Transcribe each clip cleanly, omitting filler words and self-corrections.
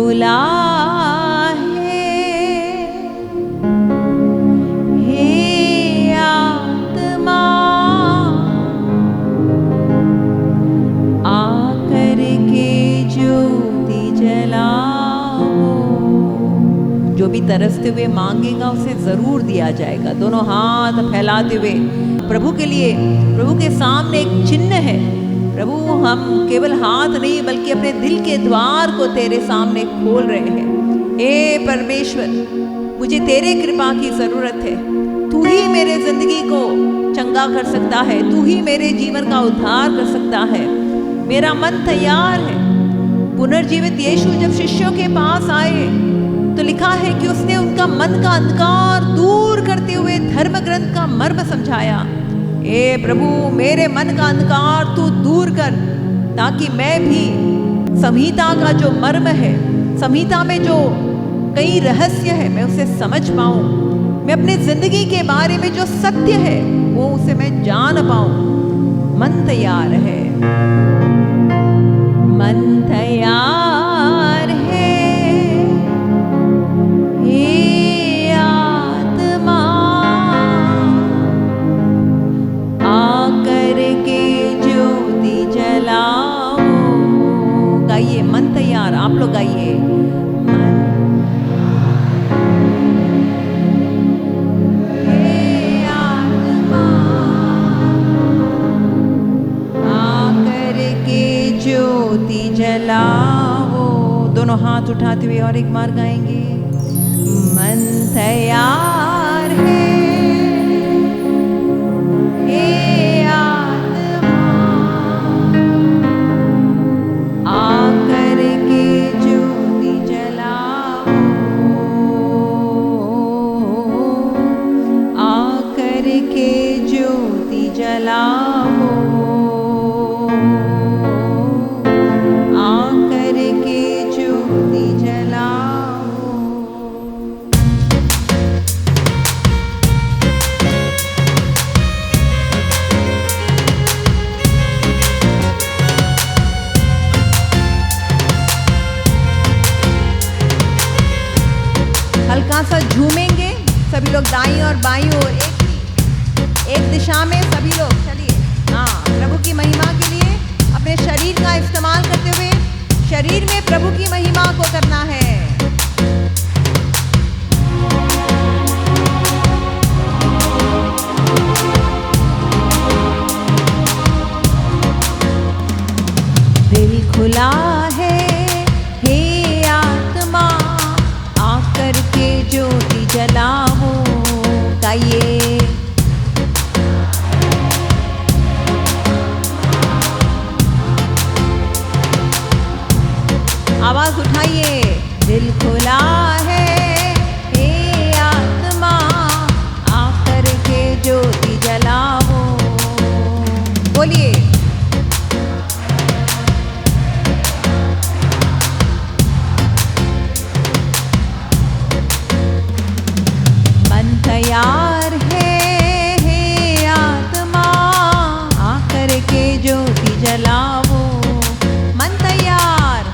खुला है, हे आत्मा आकर के ज्योति जलाओ। जो भी तरसते हुए मांगेगा उसे जरूर दिया जाएगा। दोनों हाथ फैलाते हुए प्रभु के लिए, प्रभु के सामने एक चिन्ह है। प्रभु, हम केवल हाथ नहीं बल्कि अपने दिल के द्वार को तेरे सामने खोल रहे हैं। हे परमेश्वर, मुझे तेरे कृपा की जरूरत है। तू ही मेरे जिंदगी को चंगा कर सकता है, तू ही मेरे जीवन का उद्धार कर सकता है। मेरा मन तैयार है। पुनर्जीवित यीशु जब शिष्यों के पास आए तो लिखा है कि उसने उनका मन का अंधकार दूर करते हुए धर्म ग्रंथ का मर्म समझाया। हे प्रभु, मेरे मन का अंधकार तू दूर कर, ताकि मैं भी संहिता का जो मर्म है, संहिता में जो कई रहस्य है, मैं उसे समझ पाऊं। मैं अपनी जिंदगी के बारे में जो सत्य है वो उसे मैं जान पाऊं। मन तैयार है, मन तैयार है, हे आत्मा आकर के ज्योति जलाओ। गाइए, मन तैयार। आप लोग गाइए, हे आत्मा आकर के ज्योति जलाओ। दोनों हाथ उठाते हुए और एक बार गाएंगे। मन तैयार है, हे आत्मा आकर के ज्योति जलाओ, आकर के ज्योति जलाओ, आकर के ज्योति जलाओ। हल्का सा झूमेंगे सभी लोग, दाईं और बाईं ओर एक दिशा में सभी लोग चलिए। हाँ, प्रभु की महिमा के लिए अपने शरीर का इस्तेमाल करते हुए शरीर में प्रभु की महिमा को करना है। दिल खुला है, हे आत्मा आकर के ज्योति जलाओ। गाइए, आवाज उठाइए। दिल खुला है, हे आत्मा आकर के ज्योति जलाओ। बोलिए, मन तैयार है, हे आत्मा आकर के ज्योति जलाओ। मन तैयार,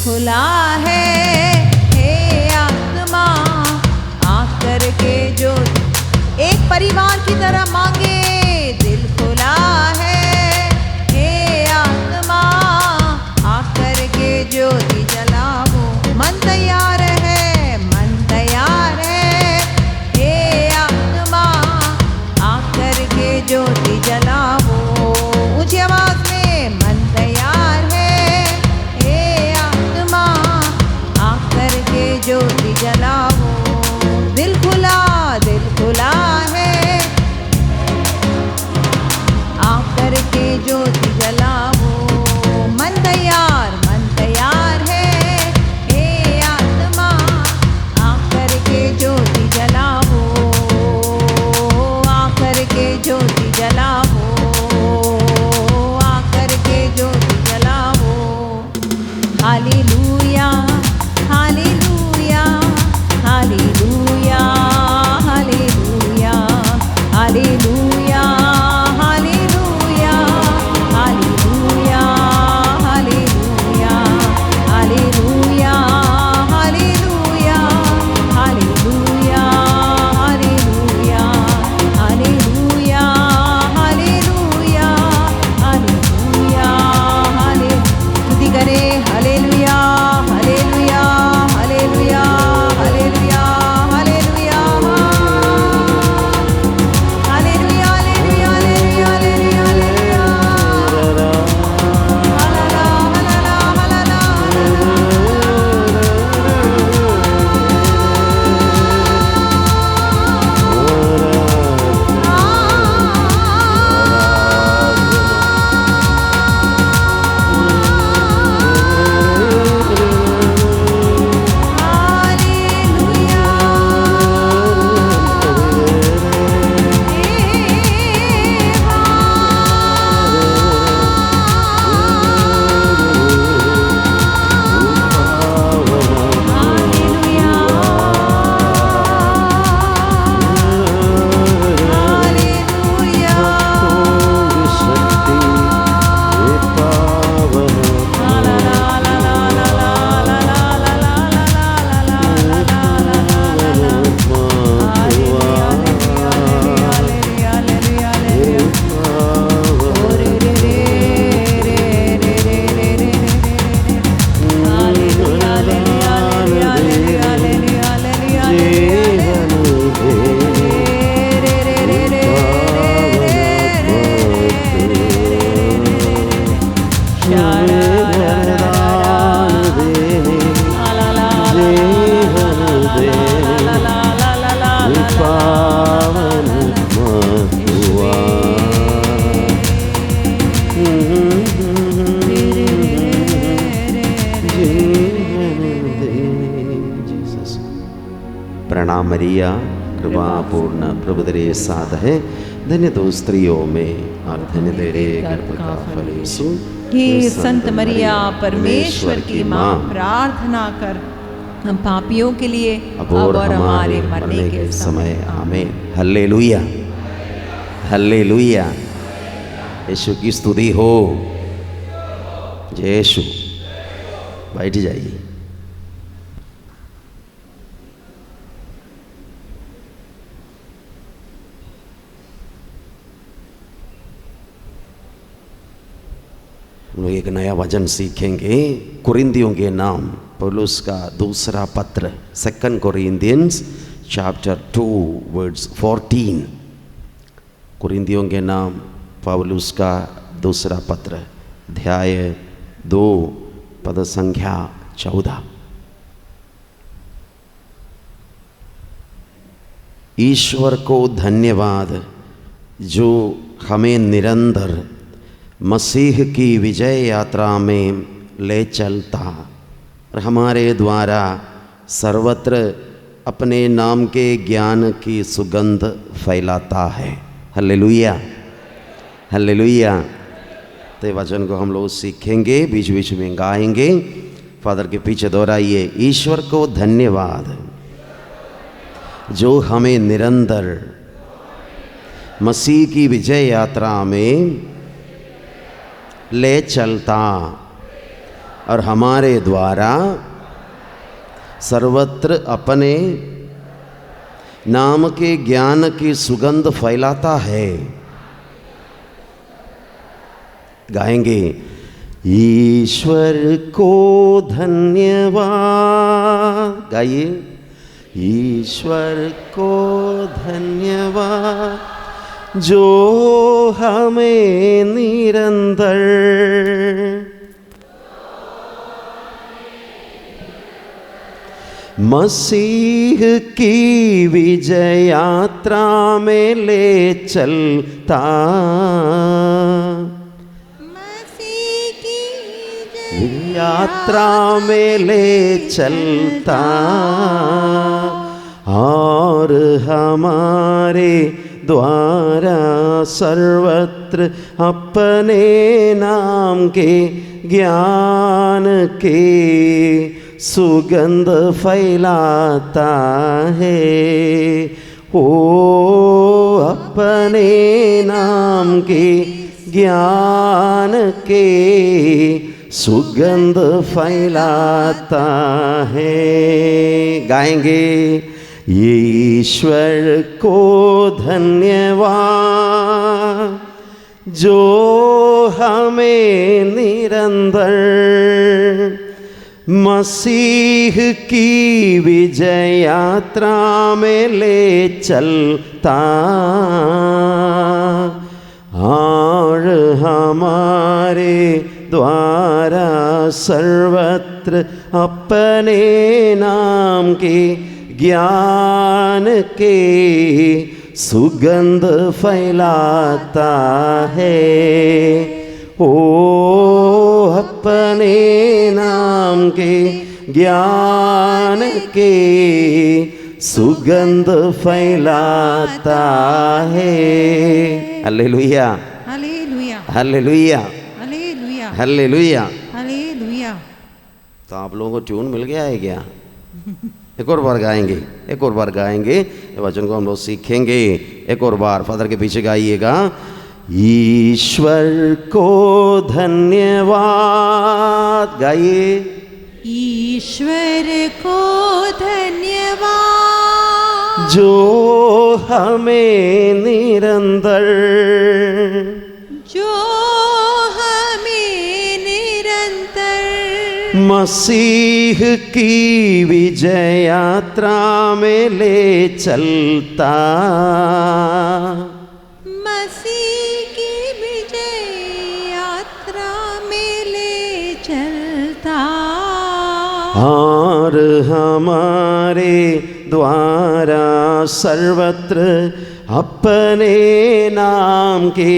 खुला है, हे आत्मा आकर के जो एक परिवार की तरह मांगे। दिल खुला है, हे आत्मा आकर के ज्योति जलाओ। मन तैयार है, मन तैयार है, हे आत्मा आकर के ज्योति जलाओ। ऊंची आवाज में मन तैयार है, हे आत्मा आकर के ज्योति जलाओ। दिल खुला है, आकर के ज्योति जलाओ। मन तैयार है, हे आत्मा आकर के ज्योति जलाओ। आकर के ज्योति जलाओ, आकर के ज्योति जलाओ। हालेलुया हालेलुया हालेलुया हालेलुया हालेलुया हालेलुया हालेलुया हालेलुया हालेलुया हालेलुया हालेलुया हालेलुया हालेलुया हालेलुया हालेलुया हाले स्तुति करे। हालेलुया हालेलुया हालेलुया हालेलुया हालेलुया हालेलुया हालेलुया हालेलुया हालेलुया हलाला हलाला हलाला प्रणाम मरिया कृपा पूर्ण प्रभु तेरे साथ है, धन्य तो स्त्रियों में और धन्य तेरे गर्भ का फल यीशु। हे संत मरिया परमेश्वर की माँ, प्रार्थना कर हम पापियों के लिए अब और हमारे मरने के समय। आमीन। हल्लेलुया हल्लेलुया। यीशु की स्तुति हो। जय यीशु। बैठ जाइए। हम लोग एक नया वचन सीखेंगे। कुरिन्थियों के नाम पौलुस का दूसरा पत्र, 2 Corinthians chapter 2 verse 14। कुरिन्थियों के नाम पौलुस का दूसरा पत्र, अध्याय 2 पद संख्या 14। ईश्वर को धन्यवाद जो हमें निरंतर मसीह की विजय यात्रा में ले चलता और हमारे द्वारा सर्वत्र अपने नाम के ज्ञान की सुगंध फैलाता है। Hallelujah hallelujah. तो वचन को हम लोग सीखेंगे, बीच बीच में गाएंगे। फादर के पीछे दोहराइए। ईश्वर को धन्यवाद जो हमें निरंतर मसीह की विजय यात्रा में ले चलता और हमारे द्वारा सर्वत्र अपने नाम के ज्ञान की सुगंध फैलाता है। गाएंगे, ईश्वर को धन्यवाद। गाइए, ईश्वर को धन्यवाद जो हमें निरंतर मसीह की विजय यात्रा में ले चलता, मसीह की यात्रा में ले चलता और हमारे द्वारा सर्वत्र अपने नाम के ज्ञान के सुगंध फैलाता है। ओ अपने नाम के ज्ञान के सुगंध फैलाता है। गाएंगे, ईश्वर को धन्यवाद जो हमें निरंतर मसीह की विजय यात्रा में ले चलता और हमारे द्वारा सर्वत्र अपने नाम के ज्ञान के सुगंध फैलाता है। ओ अपने नाम के ज्ञान के सुगंध फैलाता है। हालेलुया, हालेलुया, हालेलुया, हालेलुया, हालेलुया। हालेलुया। तो आप लोगों को ट्यून मिल गया है क्या? एक और बार गाएंगे, एक और बार गाएंगे, ये वचन को हम लोग सीखेंगे। एक और बार फादर के पीछे गाइएगा, ईश्वर को धन्यवाद। गाइए, ईश्वर को धन्यवाद जो हमें निरंतर मसीह की विजय यात्रा में ले चलता, मसीह की विजय यात्रा में ले चलता और हमारे द्वारा सर्वत्र अपने नाम के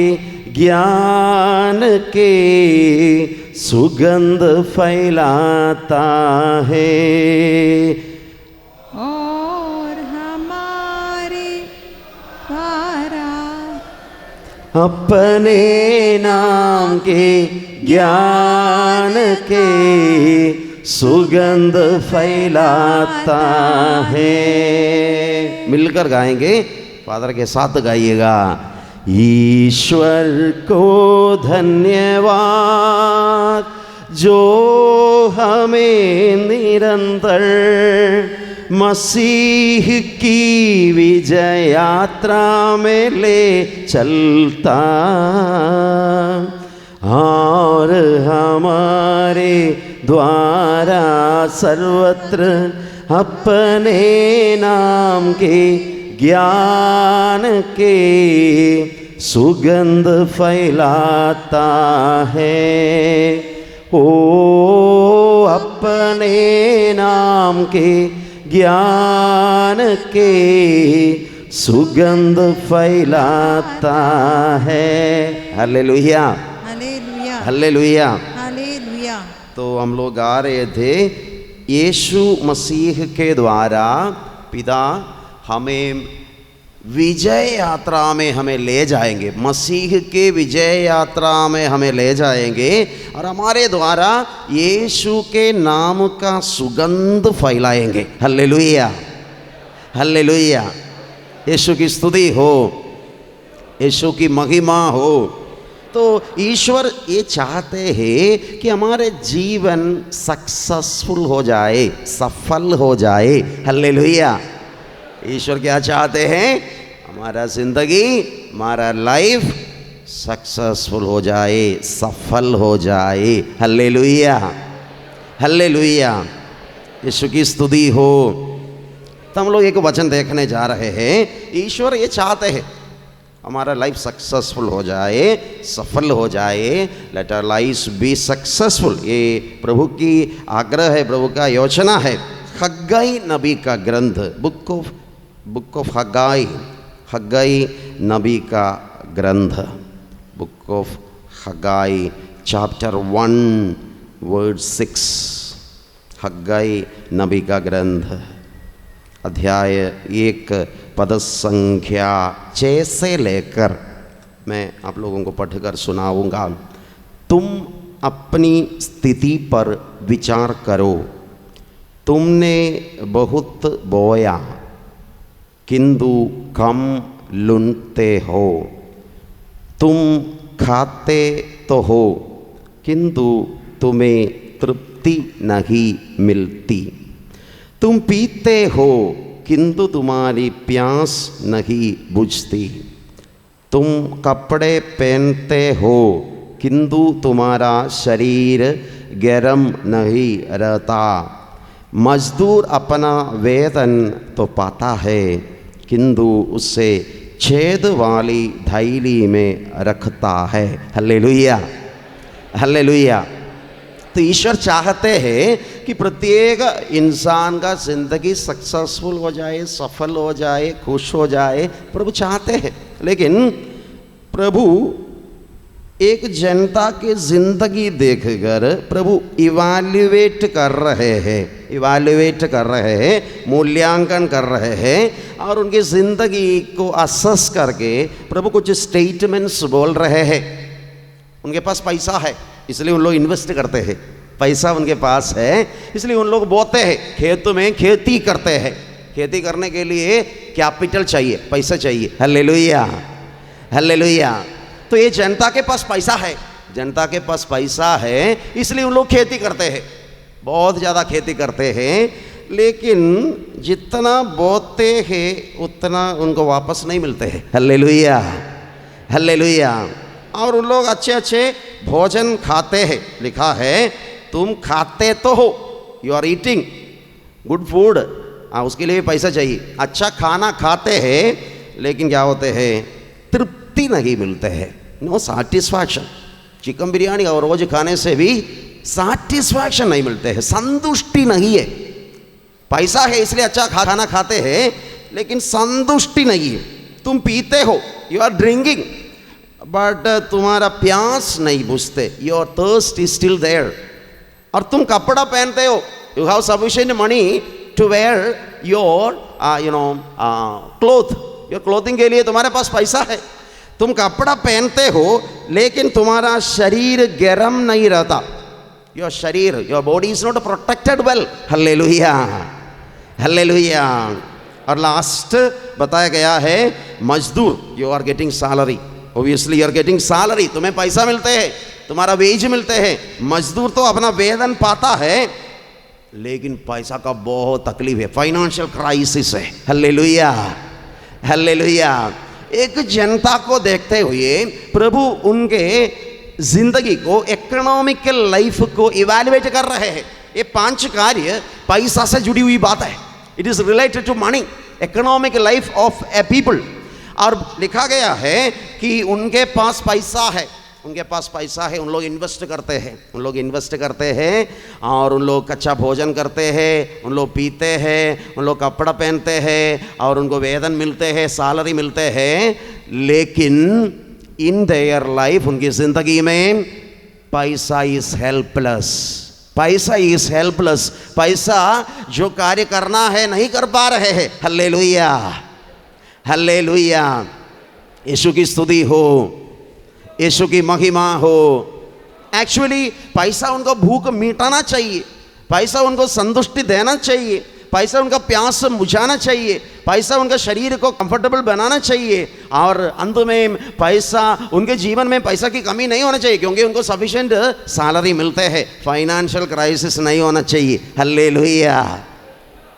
ज्ञान के सुगंध फैलाता है। और हमारे द्वारा अपने नाम के ज्ञान के सुगंध फैलाता है। मिलकर गाएंगे, फादर के साथ गाइएगा, ईश्वर को धन्यवाद जो हमें निरंतर मसीह की विजय यात्रा में ले चलता और हमारे द्वारा सर्वत्र अपने नाम के ज्ञान के सुगंध फैलाता है। ओ अपने नाम के ज्ञान के सुगंध फैलाता है। हालेलुया, हालेलुया, हालेलुया, हालेलुया। तो हम लोग गा रहे थे, यीशु मसीह के द्वारा पिता हमें विजय यात्रा में हमें ले जाएंगे, मसीह के विजय यात्रा में हमें ले जाएंगे और हमारे द्वारा यीशु के नाम का सुगंध फैलाएंगे। हालेलुया, हालेलुया। यीशु की स्तुति हो, यीशु की महिमा हो। तो ईश्वर ये चाहते हैं कि हमारे जीवन सक्सेसफुल हो जाए, सफल हो जाए। हालेलुया। ईश्वर क्या चाहते हैं? हमारा जिंदगी, हमारा लाइफ सक्सेसफुल हो जाए, सफल हो जाए। हालेलुया, हालेलुया, यीशु की स्तुति हो। तो हम लोग एक वचन देखने जा रहे हैं। ईश्वर ये चाहते हैं हमारा लाइफ सक्सेसफुल हो जाए, सफल हो जाए। Let our life be successful. ये प्रभु की आग्रह है, प्रभु का योजना है। हग्गाई नबी का ग्रंथ, बुक ऑफ हग्गाई, हग्गाई नबी का ग्रंथ, बुक ऑफ हग्गाई चैप्टर 1 वर्ड 6, हग्गाई नबी का ग्रंथ अध्याय 1 पद संख्या 6 से लेकर मैं आप लोगों को पढ़कर सुनाऊंगा। तुम अपनी स्थिति पर विचार करो। तुमने बहुत बोया किंतु कम लूटते हो। तुम खाते तो हो किंतु तुम्हें तृप्ति नहीं मिलती। तुम पीते हो किंतु तुम्हारी प्यास नहीं बुझती। तुम कपड़े पहनते हो किंतु तुम्हारा शरीर गर्म नहीं रहता। मजदूर अपना वेतन तो पाता है किंतु उसे छेद वाली थैली में रखता है। Hallelujah, hallelujah. तो ईश्वर चाहते हैं कि प्रत्येक इंसान का जिंदगी सक्सेसफुल हो जाए, सफल हो जाए, खुश हो जाए। प्रभु चाहते हैं, लेकिन प्रभु एक जनता की जिंदगी देखकर प्रभु इवैल्यूएट कर रहे हैं, इवैल्यूएट कर रहे हैं, मूल्यांकन कर रहे हैं और उनकी ज़िंदगी को असेस करके प्रभु कुछ स्टेटमेंट्स बोल रहे हैं। उनके पास पैसा है इसलिए उन लोग इन्वेस्ट करते हैं, पैसा उनके पास है इसलिए उन लोग बोते हैं, खेत में खेती करते हैं। खेती करने के लिए कैपिटल चाहिए, पैसा चाहिए। Hallelujah, hallelujah. तो ये जनता के पास पैसा है, जनता के पास पैसा है इसलिए उन लोग खेती करते हैं, बहुत ज़्यादा खेती करते हैं। लेकिन जितना बोते हैं उतना उनको वापस नहीं मिलते हैं। Hallelujah, hallelujah. और उन लोग अच्छे अच्छे भोजन खाते हैं। लिखा है तुम खाते तो हो, you are eating good food. उसके लिए भी पैसा चाहिए। अच्छा खाना खाते हैं लेकिन क्या होते हैं? तृप्ति नहीं मिलते हैं, नो सैटिस्फैक्शन। चिकन बिरयानी और रोज खाने से भी सैटिस्फैक्शन नहीं मिलते हैं, संतुष्टि नहीं है। पैसा है इसलिए अच्छा खाना खाते हैं लेकिन संतुष्टि नहीं है। तुम पीते हो, यू आर ड्रिंकिंग, बट तुम्हारा प्यास नहीं बुझते, your thirst is still there. और तुम कपड़ा पहनते हो, you have sufficient money to wear your cloth, your clothing के लिए तुम्हारे पास पैसा है। तुम कपड़ा पहनते हो लेकिन तुम्हारा शरीर गर्म नहीं रहता, योर शरीर, your body is not protected well. Hallelujah, hallelujah. और लास्ट बताया गया है मजदूर, you are getting salary, obviously you are getting salary, तुम्हें पैसा मिलते हैं, तुम्हारा वेज मिलते हैं। मजदूर तो अपना वेतन पाता है लेकिन पैसा का बहुत तकलीफ है, फाइनेंशियल क्राइसिस है। Hallelujah, hallelujah. एक जनता को देखते हुए प्रभु उनके जिंदगी को, इकोनॉमिकल लाइफ को इवैल्यूएट कर रहे हैं। ये 5 कार्य पैसा से जुड़ी हुई बात है। It is related to money, economic life of a people. और लिखा गया है कि उनके पास पैसा है, उनके पास पैसा है, उन लोग इन्वेस्ट करते हैं, उन लोग इन्वेस्ट करते हैं और उन लोग अच्छा भोजन करते हैं, उन लोग पीते हैं, उन लोग कपड़ा पहनते हैं और उनको वेतन मिलते हैं, सैलरी मिलते हैं। लेकिन इन देयर लाइफ, उनकी ज़िंदगी में पैसा इज हेल्पलेस, पैसा इज हेल्पलेस। पैसा जो कार्य करना है नहीं कर पा रहे हैं। हालेलुया, हालेलुया। यीशु की स्तुति हो, यीशु की महिमा हो। एक्चुअली पैसा उनको भूख मिटाना चाहिए, पैसा उनको संतुष्टि देना चाहिए, पैसा उनका प्यास बुझाना चाहिए। पैसा उनका शरीर को कंफर्टेबल बनाना चाहिए, और अंत में पैसा, उनके जीवन में पैसा की कमी नहीं होना चाहिए क्योंकि उनको सफिशिएंट सैलरी मिलते हैं, फाइनेंशियल क्राइसिस नहीं होना चाहिए। हालेलुया।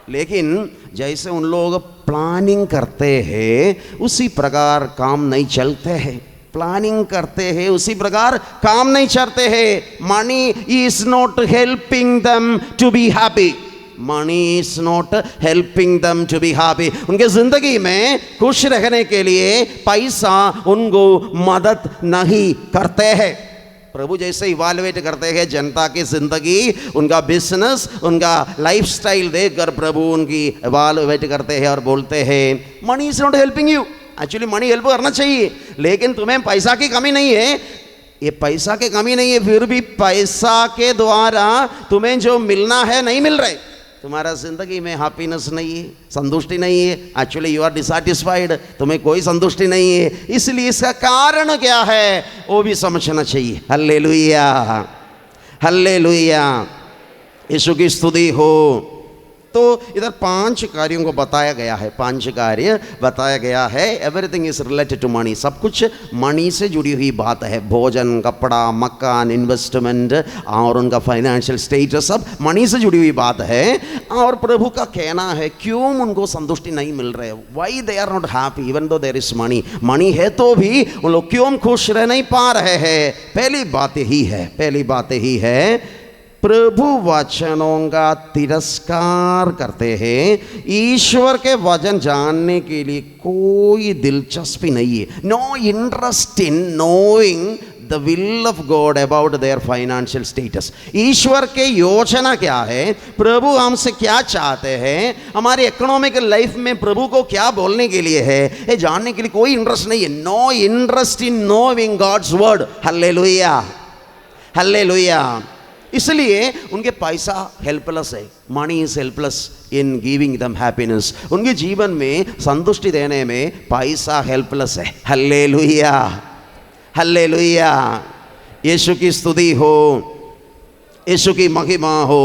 लेकिन जैसे उन लोग प्लानिंग करते हैं उसी प्रकार काम नहीं चलते हैं, प्लानिंग करते हैं उसी प्रकार काम नहीं चलते हैं। Money is not helping them to be happy, money is not helping them to be happy. उनके जिंदगी में खुश रहने के लिए पैसा उनको मदद नहीं करते हैं। प्रभु जैसे इवालुएट करते हैं जनता की जिंदगी, उनका बिजनेस, उनका लाइफस्टाइल देखकर प्रभु उनकी इवालुएट करते हैं और बोलते हैं money is not helping you. Actually money help करना चाहिए, लेकिन तुम्हें पैसा की कमी नहीं है, ये पैसा की कमी नहीं है, फिर भी पैसा के द्वारा तुम्हें जो मिलना है नहीं मिल रहा है। तुम्हारा जिंदगी में हैप्पीनेस नहीं है, संतुष्टि नहीं है, एक्चुअली यू आर डिससैटिस्फाइड, तुम्हें कोई संतुष्टि नहीं है। इसलिए इसका कारण क्या है वो भी समझना चाहिए। हालेलुया, हालेलुया, यीशु की स्तुति हो। तो इधर 5 कार्यों को बताया गया है, 5 कार्य बताया गया है। Everything is related to money, सब कुछ मनी से जुड़ी हुई बात है। भोजन, कपड़ा, मकान, इन्वेस्टमेंट और उनका फाइनेंशियल स्टेटस, सब मनी से जुड़ी हुई बात है। और प्रभु का कहना है क्यों उनको संतुष्टि नहीं मिल रहे, why they are not happy even though there is money. Money है तो भी उन लोग क्यों खुश रह नहीं पा रहे हैं। पहली बात यही है, पहली बात यही है, प्रभु वचनों का तिरस्कार करते हैं। ईश्वर के वचन जानने के लिए कोई दिलचस्पी नहीं है, no interest in knowing the will of God about their financial status. ईश्वर के योजना क्या है, प्रभु हमसे क्या चाहते हैं, हमारे इकोनॉमिकल लाइफ में प्रभु को क्या बोलने के लिए है, ये जानने के लिए कोई इंटरेस्ट नहीं है। No interest in knowing God's word. Hallelujah, hallelujah. इसलिए उनके पैसा हेल्पलेस है, money is helpless in giving them happiness. उनके जीवन में संतुष्टि देने में पैसा हेल्पलेस है। हालेलुया, हालेलुया, यीशु की स्तुति हो, यीशु की महिमा हो।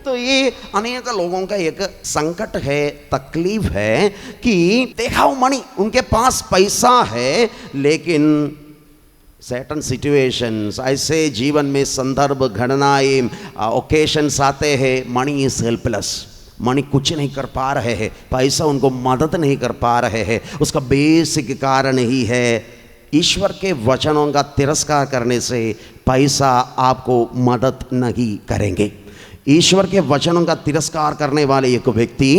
तो ये अनेक लोगों का एक संकट है, तकलीफ है कि दे हैव मनी, उनके पास पैसा है, लेकिन सर्टेन सिचुएशंस, ऐसे जीवन में संदर्भ, घटनाएं, ओकेशंस आते हैं, मनी इज हेल्पलेस, मनी कुछ नहीं कर पा रहे हैं, पैसा उनको मदद नहीं कर पा रहे हैं। उसका बेसिक कारण ही है ईश्वर के वचनों का तिरस्कार करने से पैसा आपको मदद नहीं करेंगे। ईश्वर के वचनों का तिरस्कार करने वाले एक व्यक्ति,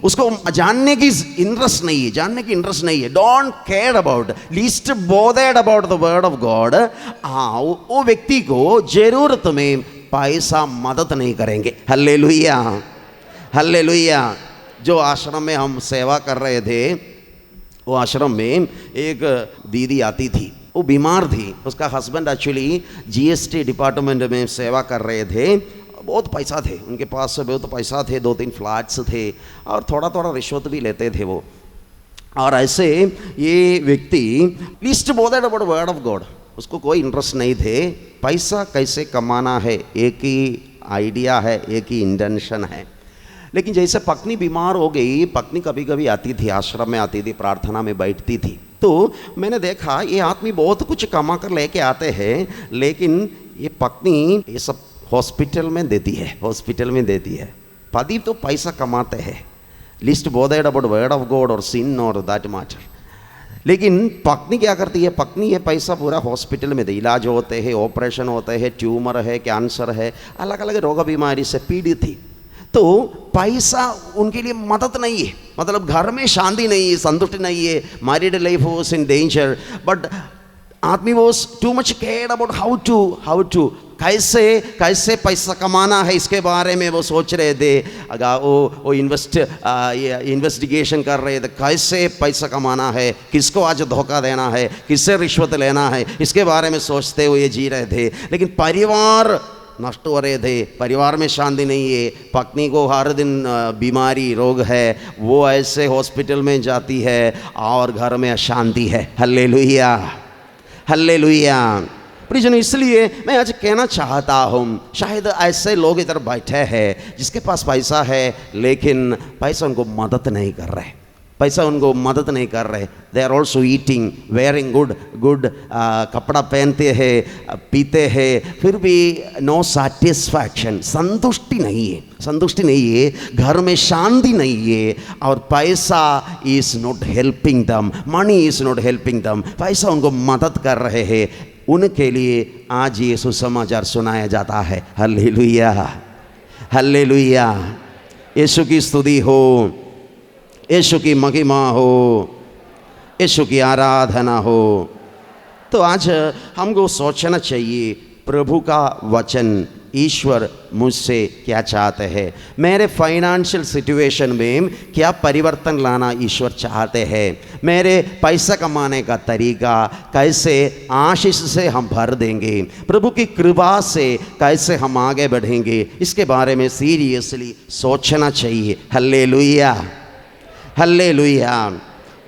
उसको जानने की इंटरेस्ट नहीं है, जानने की इंटरेस्ट नहीं है, don't care about, least bothered about the word of God. हाँ, वो व्यक्ति को जरूरत में पैसा मदद नहीं करेंगे। Hallelujah, hallelujah. जो आश्रम में हम सेवा कर रहे थे, वो आश्रम में एक दीदी आती थी, वो बीमार थी, उसका हस्बैंड एक्चुअली GST डिपार्टमेंट में सेवा कर रहे थे। बहुत पैसा थे उनके पास, बहुत पैसा थे, 2-3 फ्लैट्स थे और थोड़ा थोड़ा रिश्वत भी लेते थे वो। और ऐसे ये व्यक्ति least bothered about word of God, उसको कोई इंटरेस्ट नहीं थे। पैसा कैसे कमाना है एक ही आइडिया है, एक ही इंटेंशन है। लेकिन जैसे पत्नी बीमार हो गई, पत्नी कभी कभी आती थी, आश्रम में आती थी, प्रार्थना में बैठती थी, तो मैंने देखा ये आदमी बहुत कुछ कमा कर लेके आते हैं, लेकिन ये पत्नी ये सब हॉस्पिटल में देती है, हॉस्पिटल में देती है। पति तो पैसा कमाते हैं, least bothered about word of God और सिन और दैट मैटर। लेकिन पत्नी क्या करती है, पत्नी ये पैसा पूरा हॉस्पिटल में दे, इलाज होते हैं, ऑपरेशन होते हैं, ट्यूमर है, कैंसर है, अलग अलग रोग बीमारी से पीड़ित थी। तो पैसा उनके लिए मदद नहीं है, मतलब घर में शांति नहीं है, संतुष्टि नहीं है, married life was in danger, but आदमी was too much cared about how to कैसे पैसा कमाना है, इसके बारे में वो सोच रहे थे। अगर वो इन्वेस्टिगेशन कर रहे थे, कैसे पैसा कमाना है, किसको आज धोखा देना है, किससे रिश्वत लेना है, इसके बारे में सोचते हुए जी रहे थे। लेकिन परिवार नष्ट हो रहे थे, परिवार में शांति नहीं है, पत्नी को हर दिन बीमारी रोग है, वो ऐसे हॉस्पिटल में जाती है और घर में अशांति है। Hallelujah, hallelujah. प्रियजन, इसलिए मैं आज कहना चाहता हूँ, शायद ऐसे लोग इधर बैठे हैं जिसके पास पैसा है, लेकिन पैसा उनको मदद नहीं कर रहे, पैसा उनको मदद नहीं कर रहे। They are also eating, wearing good कपड़ा पहनते हैं, पीते हैं, फिर भी नो सेटिस्फैक्शन, संतुष्टि नहीं है, घर में शांति नहीं है। और पैसा इज़ नॉट हेल्पिंग दम, मनी इज़ नॉट हेल्पिंग दम, पैसा उनको मदद कर रहे हैं। उनके लिए आज ये सुसमाचार सुनाया जाता है। हालेलुया, हालेलुया, यीशु की स्तुति हो, यीशु की महिमा हो, यीशु की आराधना हो। तो आज हमको सोचना चाहिए प्रभु का वचन, ईश्वर मुझसे क्या चाहते हैं, मेरे फाइनेंशियल सिचुएशन में क्या परिवर्तन लाना ईश्वर चाहते हैं, मेरे पैसा कमाने का तरीका कैसे आशीष से हम भर देंगे, प्रभु की कृपा से कैसे हम आगे बढ़ेंगे, इसके बारे में सीरियसली सोचना चाहिए। Hallelujah, hallelujah.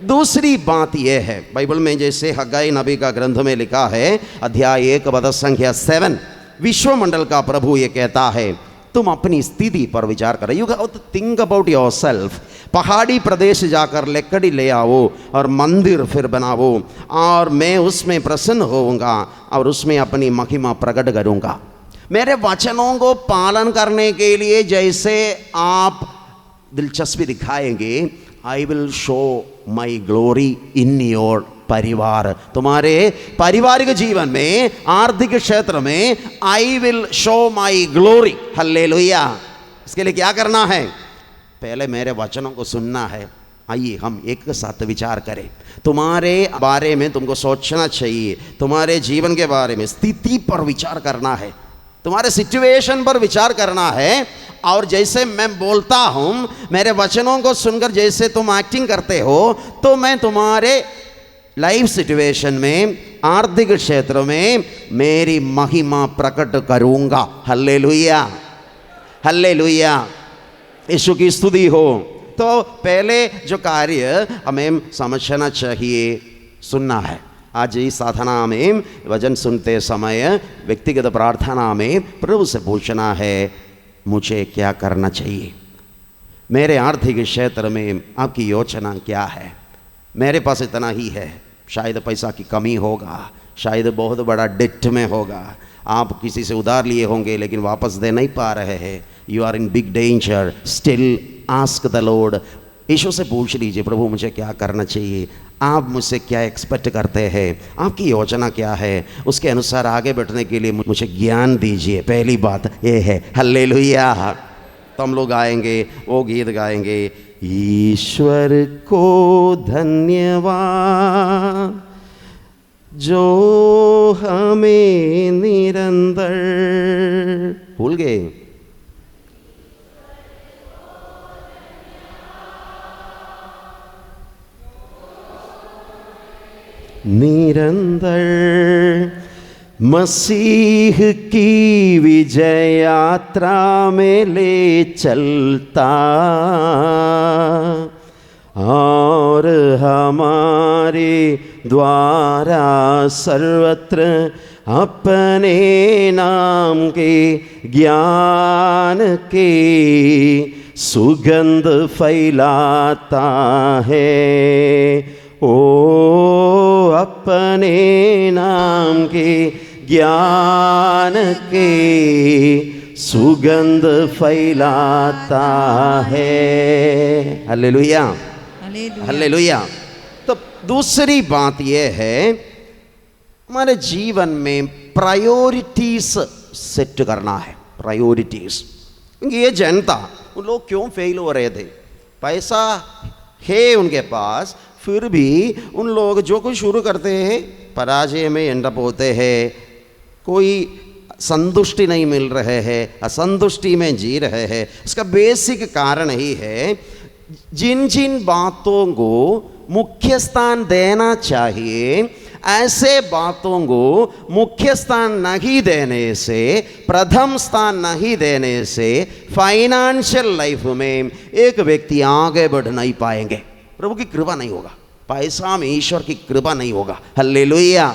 दूसरी बात यह है, बाइबल में जैसे हग्गाई नबी का ग्रंथ में लिखा है, अध्याय 1 पद संख्या 7, विश्वमंडल का प्रभु ये कहता है, तुम अपनी स्थिति पर विचार करो। You have to think about yourself. पहाड़ी प्रदेश जाकर लकड़ी ले आओ और मंदिर फिर बनाओ, और मैं उसमें प्रसन्न होऊंगा और उसमें अपनी महिमा प्रकट करूंगा। मेरे वचनों को पालन करने के लिए जैसे आप दिलचस्पी दिखाएंगे, I will show my glory in your परिवार, तुम्हारे पारिवारिक जीवन में, आर्थिक क्षेत्र में, I will show my glory. Hallelujah. इसके लिए क्या करना है? पहले मेरे वचनों को सुनना है। आइए हम एक साथ विचार करें। तुम्हारे बारे में तुमको सोचना चाहिए, तुम्हारे जीवन के बारे में, स्थिति पर विचार करना है, तुम्हारे सिचुएशन पर विचार करना है। और जैसे मैं बोलता हूँ, मेरे वचनों को सुनकर जैसे तुम एक्टिंग करते हो, तो मैं तुम्हारे लाइफ सिचुएशन में, आर्थिक क्षेत्र में मेरी महिमा प्रकट करूंगा। हल्लेलुया, हल्लेलुया, यीशु की स्तुति हो। तो पहले जो कार्य हमें समझना चाहिए, सुनना है। आज इस साधना में वचन सुनते समय, व्यक्तिगत प्रार्थना में प्रभु से पूछना है, मुझे क्या करना चाहिए, मेरे आर्थिक क्षेत्र में आपकी योजना क्या है। मेरे पास इतना ही है, शायद पैसा की कमी होगा, शायद बहुत बड़ा डेट में होगा, आप किसी से उधार लिए होंगे लेकिन वापस दे नहीं पा रहे हैं, you are in big danger, still ask the Lord. यीशु से पूछ लीजिए, प्रभु मुझे क्या करना चाहिए, आप मुझसे क्या एक्सपेक्ट करते हैं, आपकी योजना क्या है, उसके अनुसार आगे बढ़ने के लिए मुझे ज्ञान दीजिए। पहली बात ये है। हल्लेलुया। तो हम लोग गाएंगे, वो गीत गाएंगे, ईश्वर को धन्यवाद जो हमें निरंतर, भूल गए, निरंतर मसीह की विजय यात्रा में ले चलता, और हमारे द्वारा सर्वत्र अपने नाम के ज्ञान के सुगंध फैलाता है। ओ अपने नाम के ज्ञान के सुगंध फैलाता है। Hallelujah, hallelujah. तो दूसरी बात यह है, हमारे जीवन में प्रायोरिटीज सेट करना है। प्रायोरिटीज, ये जनता, उन लोग क्यों फेल हो रहे थे? पैसा है उनके पास, फिर भी उन लोग जो कुछ शुरू करते हैं पराजय में एंडअप होते हैं। कोई संतुष्टि नहीं मिल रहे हैं, असंतुष्टि में जी रहे हैं। इसका बेसिक कारण ही है, जिन जिन बातों को मुख्य स्थान देना चाहिए, ऐसे बातों को मुख्य स्थान नहीं देने से, प्रथम स्थान नहीं देने से फाइनेंशियल लाइफ में एक व्यक्ति आगे बढ़ नहीं पाएंगे। प्रभु की कृपा नहीं होगा, पैसा में ईश्वर की कृपा नहीं होगा। हल्लेलुया,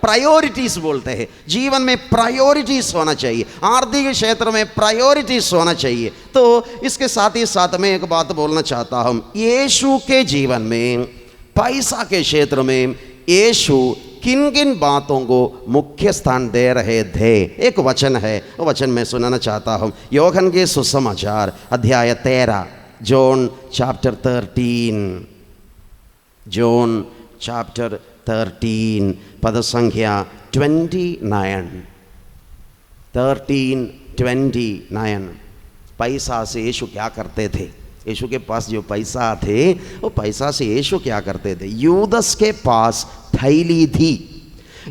प्रायोरिटीज बोलते हैं। जीवन में प्रायोरिटीज होना चाहिए, आर्थिक क्षेत्र में प्रायोरिटीज होना चाहिए। तो इसके साथ ही साथ में एक बात बोलना चाहता हूं, यीशु के जीवन में पैसा के क्षेत्र में यीशु किन किन बातों को मुख्य स्थान दे रहे थे। एक वचन है, वो वचन मैं सुनाना चाहता हूं। योहन के सुसमाचार अध्याय 13, जॉन चैप्टर 13, जॉन चैप्टर 13 पद संख्या 29। पैसा से यीशु क्या करते थे? यीशु के पास जो पैसा थे वो पैसा से यीशु क्या करते थे? यूदस के पास थैली थी,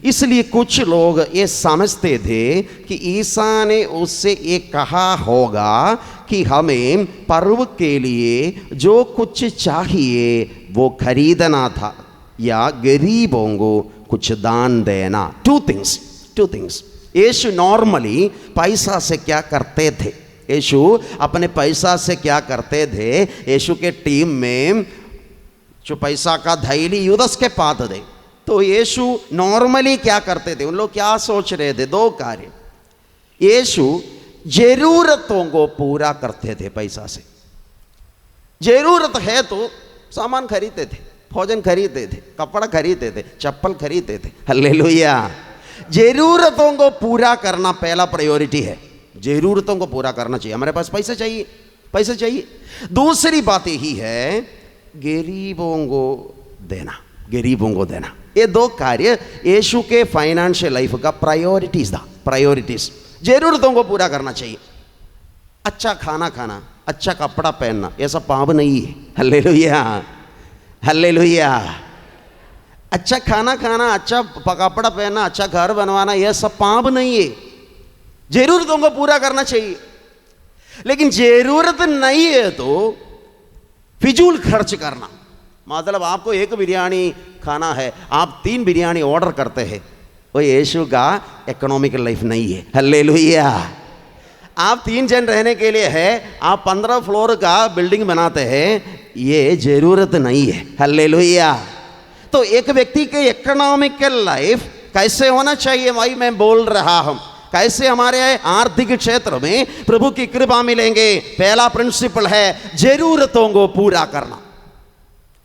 इसलिए कुछ लोग ये समझते थे कि ईसा ने उससे ये कहा होगा कि हमें पर्व के लिए जो कुछ चाहिए वो खरीदना था या गरीबों को कुछ दान देना। Two things. यीशु नॉर्मली पैसा से क्या करते थे? यीशु अपने पैसा से क्या करते थे? यीशु के टीम में जो पैसा का थैली यूदस के पास थे, तो यीशु नॉर्मली क्या करते थे? उन लोग क्या सोच रहे थे? दो कार्य। यीशु जरूरतों को पूरा करते थे पैसा से। जरूरत है तो सामान खरीदते थे, भोजन खरीदते थे, कपड़ा खरीदते थे, चप्पल खरीदते थे। हालेलुया। जरूरतों को पूरा करना पहला प्रायोरिटी है। जरूरतों को पूरा करना चाहिए। हमारे पास पैसा चाहिए। दूसरी बात यही है, गरीबों को देना। ये दो कार्य यीशु के फाइनेंशियल लाइफ का प्रायोरिटीज। जरूरतों को पूरा करना चाहिए। अच्छा खाना खाना, अच्छा कपड़ा पहनना, ये सब पाप नहीं है। हालेलुया। अच्छा खाना खाना, अच्छा कपड़ा पहनना, अच्छा घर बनवाना, यह सब पाप नहीं है। जरूरतों को पूरा करना चाहिए। लेकिन जरूरत नहीं है तो फिजूल खर्च करना, मतलब आपको एक बिरयानी खाना है, आप 3 बिरयानी ऑर्डर करते हैं, वो यीशु का इकोनॉमिकल लाइफ नहीं है। हालेलुया। आप 3 जन रहने के लिए है, आप 15 फ्लोर का बिल्डिंग बनाते हैं, ये जरूरत नहीं है। हालेलुया। तो एक व्यक्ति के इकोनॉमिकल लाइफ कैसे होना चाहिए, भाई मैं बोल रहा हूं, कैसे हमारे आर्थिक क्षेत्र में प्रभु की कृपा मिलेंगे। पहला प्रिंसिपल है जरूरतों को पूरा करना।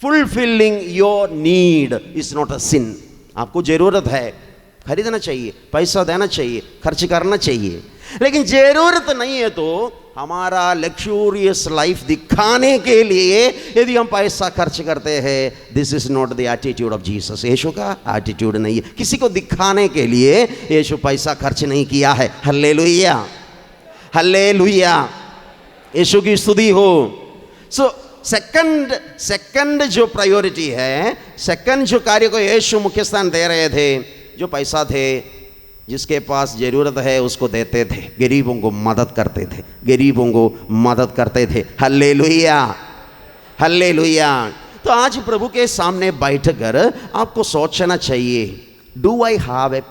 Fulfilling your need is not a sin. आपको जरूरत है, खरीदना चाहिए, पैसा देना चाहिए, खर्च करना चाहिए। लेकिन जरूरत नहीं है तो हमारा लग्जूरियस लाइफ दिखाने के लिए यदि हम पैसा खर्च करते हैं, this is not the attitude of Jesus. यीशु का एटीट्यूड नहीं है। किसी को दिखाने के लिए यीशु पैसा खर्च नहीं किया है। हालेलुया। हालेलुया। यीशु की स्तुति हो। सो सेकंड जो प्रायोरिटी है, सेकंड जो कार्य को यीशु मुख्य स्थान दे रहे थे, जो पैसा थे, जिसके पास जरूरत है उसको देते थे, गरीबों को मदद करते थे। हालेलुया। हालेलुया। तो आज प्रभु के सामने बैठकर आपको सोचना चाहिए, do I have a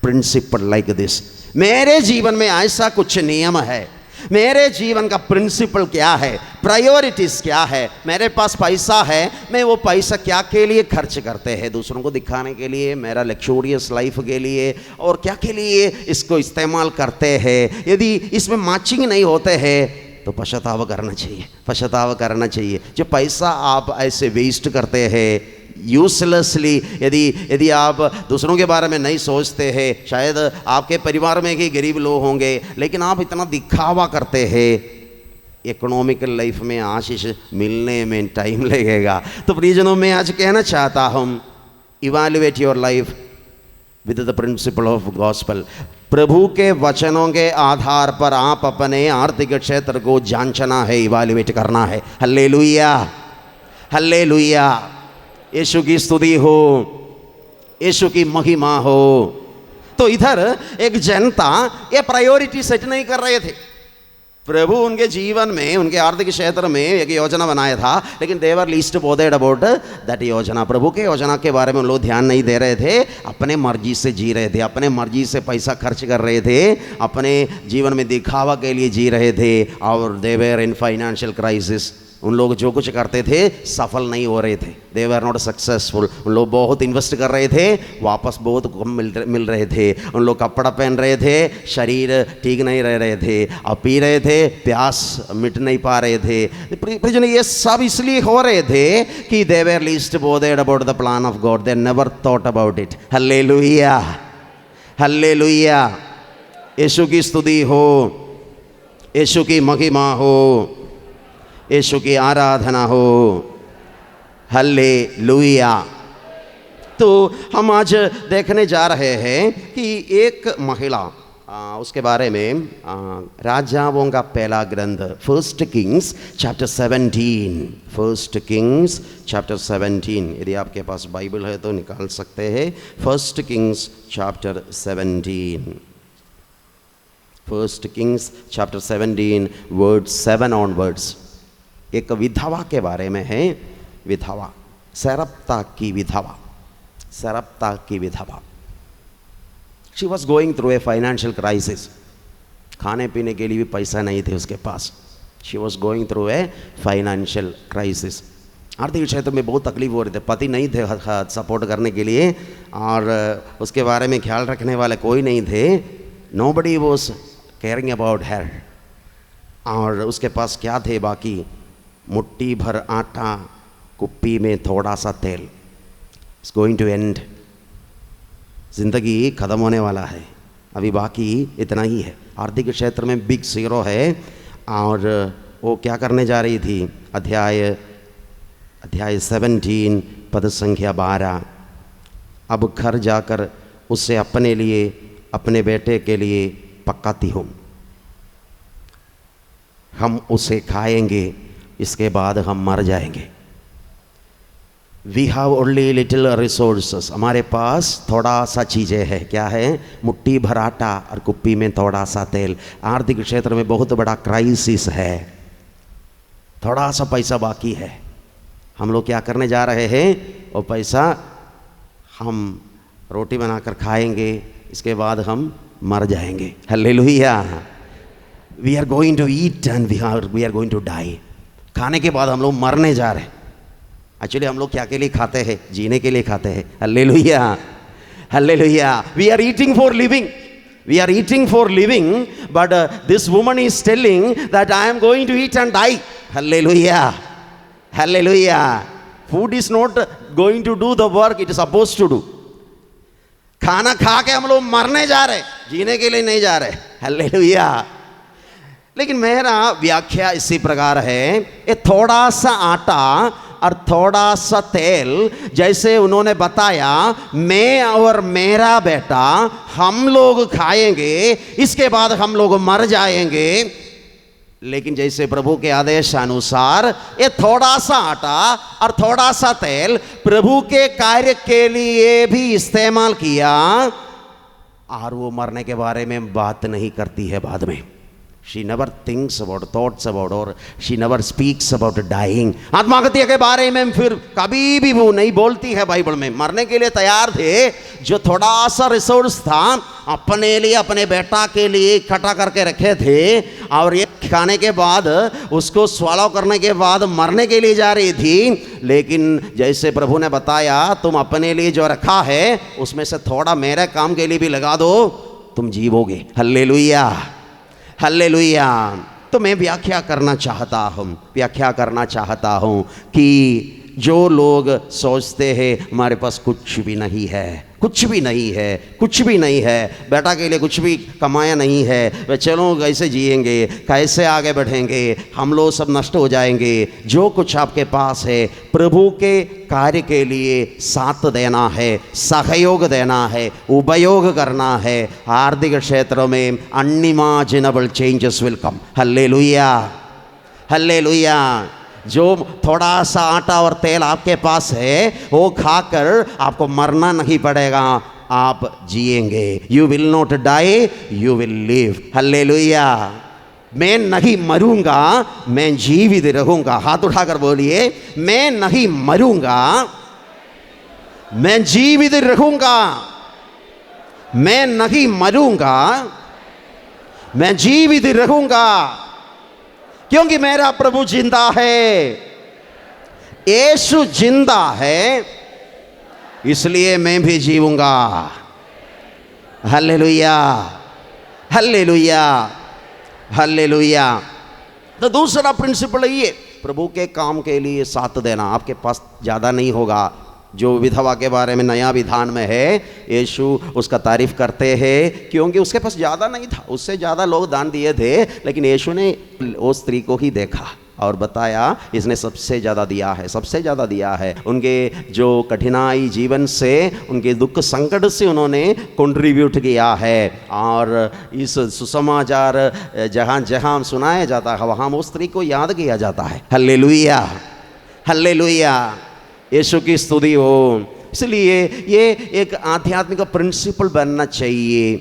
principle like this? मेरे जीवन में ऐसा कुछ नियम है, मेरे जीवन का प्रिंसिपल क्या है, प्रायोरिटीज क्या है? मेरे पास पैसा है, मैं वो पैसा क्या के लिए खर्च करते हैं? दूसरों को दिखाने के लिए, मेरा लग्जूरियस लाइफ के लिए, और क्या के लिए इसको इस्तेमाल करते हैं? यदि इसमें मैचिंग नहीं होते हैं तो पश्चाताप करना चाहिए। जो पैसा आप ऐसे वेस्ट करते हैं यूजलेसली, यदि आप दूसरों के बारे में नहीं सोचते हैं, शायद आपके परिवार में ही गरीब लोग होंगे, लेकिन आप इतना दिखावा करते हैं, इकोनॉमिकल लाइफ में आशीष मिलने में टाइम लगेगा। तो प्रियजनों, मैं आज कहना चाहता हूँ, evaluate your life with the principle of gospel. प्रभु के वचनों के आधार पर आप अपने आर्थिक क्षेत्र को जांचना है, इवैल्यूएट करना है। हालेलुया। हालेलुया। यीशु की स्तुति हो, यीशु की महिमा हो। तो इधर एक जनता ये प्रायोरिटी सेट नहीं कर रहे थे। प्रभु उनके जीवन में, उनके आर्थिक क्षेत्र में एक योजना बनाया था, लेकिन दे were least bothered about that योजना। प्रभु के योजना के बारे में लोग ध्यान नहीं दे रहे थे, अपने मर्जी से जी रहे थे, अपने मर्जी से पैसा खर्च कर रहे थे, अपने जीवन में दिखावा के लिए जी रहे थे, और दे वर इन फाइनेंशियल क्राइसिस। उन लोग जो कुछ करते थे सफल नहीं हो रहे थे, दे वर नॉट सक्सेसफुल। उन लोग बहुत इन्वेस्ट कर रहे थे, वापस बहुत कम मिल रहे थे। उन लोग कपड़ा पहन रहे थे, शरीर ठीक नहीं रह रहे थे, और पी रहे थे, प्यास मिट नहीं पा रहे थे। ये सब इसलिए हो रहे थे कि they were least bothered about the plan of God, they never thought about it. हालेलुया, हालेलुया। यीशु की स्तुति हो, यीशु की महिमा हो, यीशु की आराधना हो। हालेलुया। तो हम आज देखने जा रहे हैं कि एक महिला, उसके बारे में राजाओं का पहला ग्रंथ first Kings chapter 17, first Kings chapter 17। यदि आपके पास बाइबल है तो निकाल सकते हैं। First Kings chapter 17, first Kings chapter 17 word 7 onwards. एक विधवा के बारे में है, विधवा, सरप्ता की विधवा, सरप्ता की विधवा। She was going through a financial crisis, खाने पीने के लिए भी पैसा नहीं थे उसके पास। She was going through a financial crisis. आर्थिक क्षेत्र में बहुत तकलीफ हो रही थी, पति नहीं थे सपोर्ट करने के लिए, और उसके बारे में ख्याल रखने वाले कोई नहीं थे। Nobody was caring about her. और उसके पास क्या थे बाकी? मुट्ठी भर आटा, कुप्पी में थोड़ा सा तेल। It's going to end. ज़िंदगी ख़त्म होने वाला है, अभी बाकी इतना ही है। आर्थिक क्षेत्र में बिग ज़ीरो है। और वो क्या करने जा रही थी? अध्याय 17 पद संख्या 12। अब घर जाकर उसे अपने लिए, अपने बेटे के लिए पकाती हूँ, हम उसे खाएंगे, इसके बाद हम मर जाएंगे। We have only little resources. हमारे पास थोड़ा सा चीज़ें हैं। क्या है? मुट्ठी भर आटा और कुप्पी में थोड़ा सा तेल। आर्थिक क्षेत्र में बहुत बड़ा क्राइसिस है, थोड़ा सा पैसा बाकी है। हम लोग क्या करने जा रहे हैं? वो पैसा हम रोटी बनाकर खाएंगे, इसके बाद हम मर जाएंगे। Hallelujah. We are going to eat and we are going to die. खाने के बाद हम लोग मरने जा रहे हैं। एक्चुअली हम लोग क्या के लिए खाते हैं? जीने के लिए खाते हैं। Hallelujah, hallelujah. We are eating for living, we are eating for living, but this woman is telling that I am going to eat and die. Hallelujah, hallelujah. Food is not going to do the work it is supposed to do. खाना खा के हम लोग मरने जा रहे, जीने के लिए नहीं जा रहे। हालेलुया। लेकिन मेरा व्याख्या इसी प्रकार है, ये थोड़ा सा आटा और थोड़ा सा तेल, जैसे उन्होंने बताया, मैं और मेरा बेटा हम लोग खाएंगे, इसके बाद हम लोग मर जाएंगे। लेकिन जैसे प्रभु के आदेश अनुसार ये थोड़ा सा आटा और थोड़ा सा तेल प्रभु के कार्य के लिए भी इस्तेमाल किया, और वो मरने के बारे में बात नहीं करती है बाद में। She never thinks about, thoughts about, or she never speaks about dying. आत्महत्या के बारे में फिर कभी भी वो नहीं बोलती है बाइबल में। मरने के लिए तैयार थे। जो थोड़ा सा रिसोर्स था अपने लिए, अपने बेटा के लिए इकट्ठा करके रखे थे, और ये खाने के बाद, उसको स्वॉलो करने के बाद मरने के लिए जा रही थी। लेकिन जैसे प्रभु ने बताया, तुम अपने लिए जो रखा है उसमें से थोड़ा मेरे काम के लिए भी लगा दो, तुम जीवोगे। Hallelujah, hallelujah. तो मैं व्याख्या करना चाहता हूँ कि जो लोग सोचते हैं हमारे पास कुछ भी नहीं है, कुछ भी नहीं है, कुछ भी नहीं है, बेटा के लिए कुछ भी कमाया नहीं है, वे चलो कैसे जिएंगे, कैसे आगे बढ़ेंगे, हम लोग सब नष्ट हो जाएंगे। जो कुछ आपके पास है प्रभु के कार्य के लिए साथ देना है, सहयोग देना है, उपयोग करना है। आर्थिक क्षेत्रों में unimaginable changes will come. Hallelujah, hallelujah. जो थोड़ा सा आटा और तेल आपके पास है वो खाकर आपको मरना नहीं पड़ेगा, आप जिएंगे। You will not die, you will live. Hallelujah. मैं नहीं मरूंगा, मैं जीवित रहूंगा। हाथ उठाकर बोलिए, मैं नहीं मरूंगा, मैं जीवित रहूंगा। मैं नहीं मरूंगा, मैं जीवित रहूंगा। क्योंकि मेरा प्रभु जिंदा है, यीशु जिंदा है, इसलिए मैं भी जीऊंगा। हालेलुया, हालेलुया, हालेलुया। तो दूसरा प्रिंसिपल ये, प्रभु के काम के लिए साथ देना। आपके पास ज़्यादा नहीं होगा, जो विधवा के बारे में नया विधान में है, यीशु उसका तारीफ करते हैं क्योंकि उसके पास ज़्यादा नहीं था, उससे ज़्यादा लोग दान दिए थे, लेकिन यीशु ने वो स्त्री को ही देखा और बताया इसने सबसे ज़्यादा दिया है, सबसे ज़्यादा दिया है। उनके जो कठिनाई जीवन से, उनके दुख संकट से उन्होंने कंट्रीब्यूट किया है। और इस सुसमाचार जहाँ जहाँ सुनाया जाता है वहाँ वो स्त्री को याद किया जाता है। हल्लेलुया, हल्लेलुया, यीशु की स्तुति हो। इसलिए ये एक आध्यात्मिक प्रिंसिपल बनना चाहिए।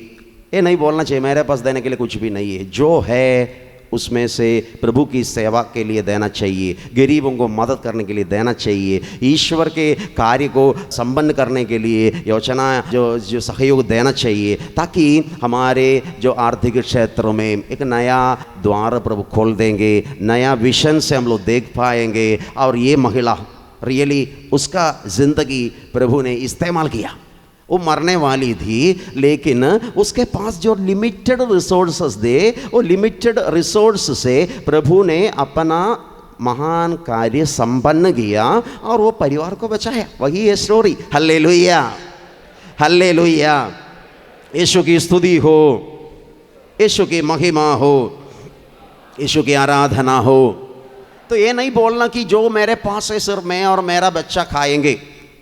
ये नहीं बोलना चाहिए मेरे पास देने के लिए कुछ भी नहीं है, जो है उसमें से प्रभु की सेवा के लिए देना चाहिए, गरीबों को मदद करने के लिए देना चाहिए, ईश्वर के कार्य को संपन्न करने के लिए योजना जो सहयोग देना चाहिए, ताकि हमारे जो आर्थिक क्षेत्र में एक नया द्वार प्रभु खोल देंगे, नया विजन से हम लोग देख पाएंगे। और ये महिला रियली उसका ज़िंदगी प्रभु ने इस्तेमाल किया। वो मरने वाली थी, लेकिन उसके पास जो लिमिटेड रिसोर्सेस थे, वो लिमिटेड रिसोर्स से प्रभु ने अपना महान कार्य संपन्न किया और वो परिवार को बचाया। वही है स्टोरी। हल्लेलुया, हल्लेलुया, यीशु की स्तुति हो, यीशु की महिमा हो, यीशु की आराधना हो। तो ये नहीं बोलना कि जो मेरे पास है सिर्फ मैं और मेरा बच्चा खाएंगे,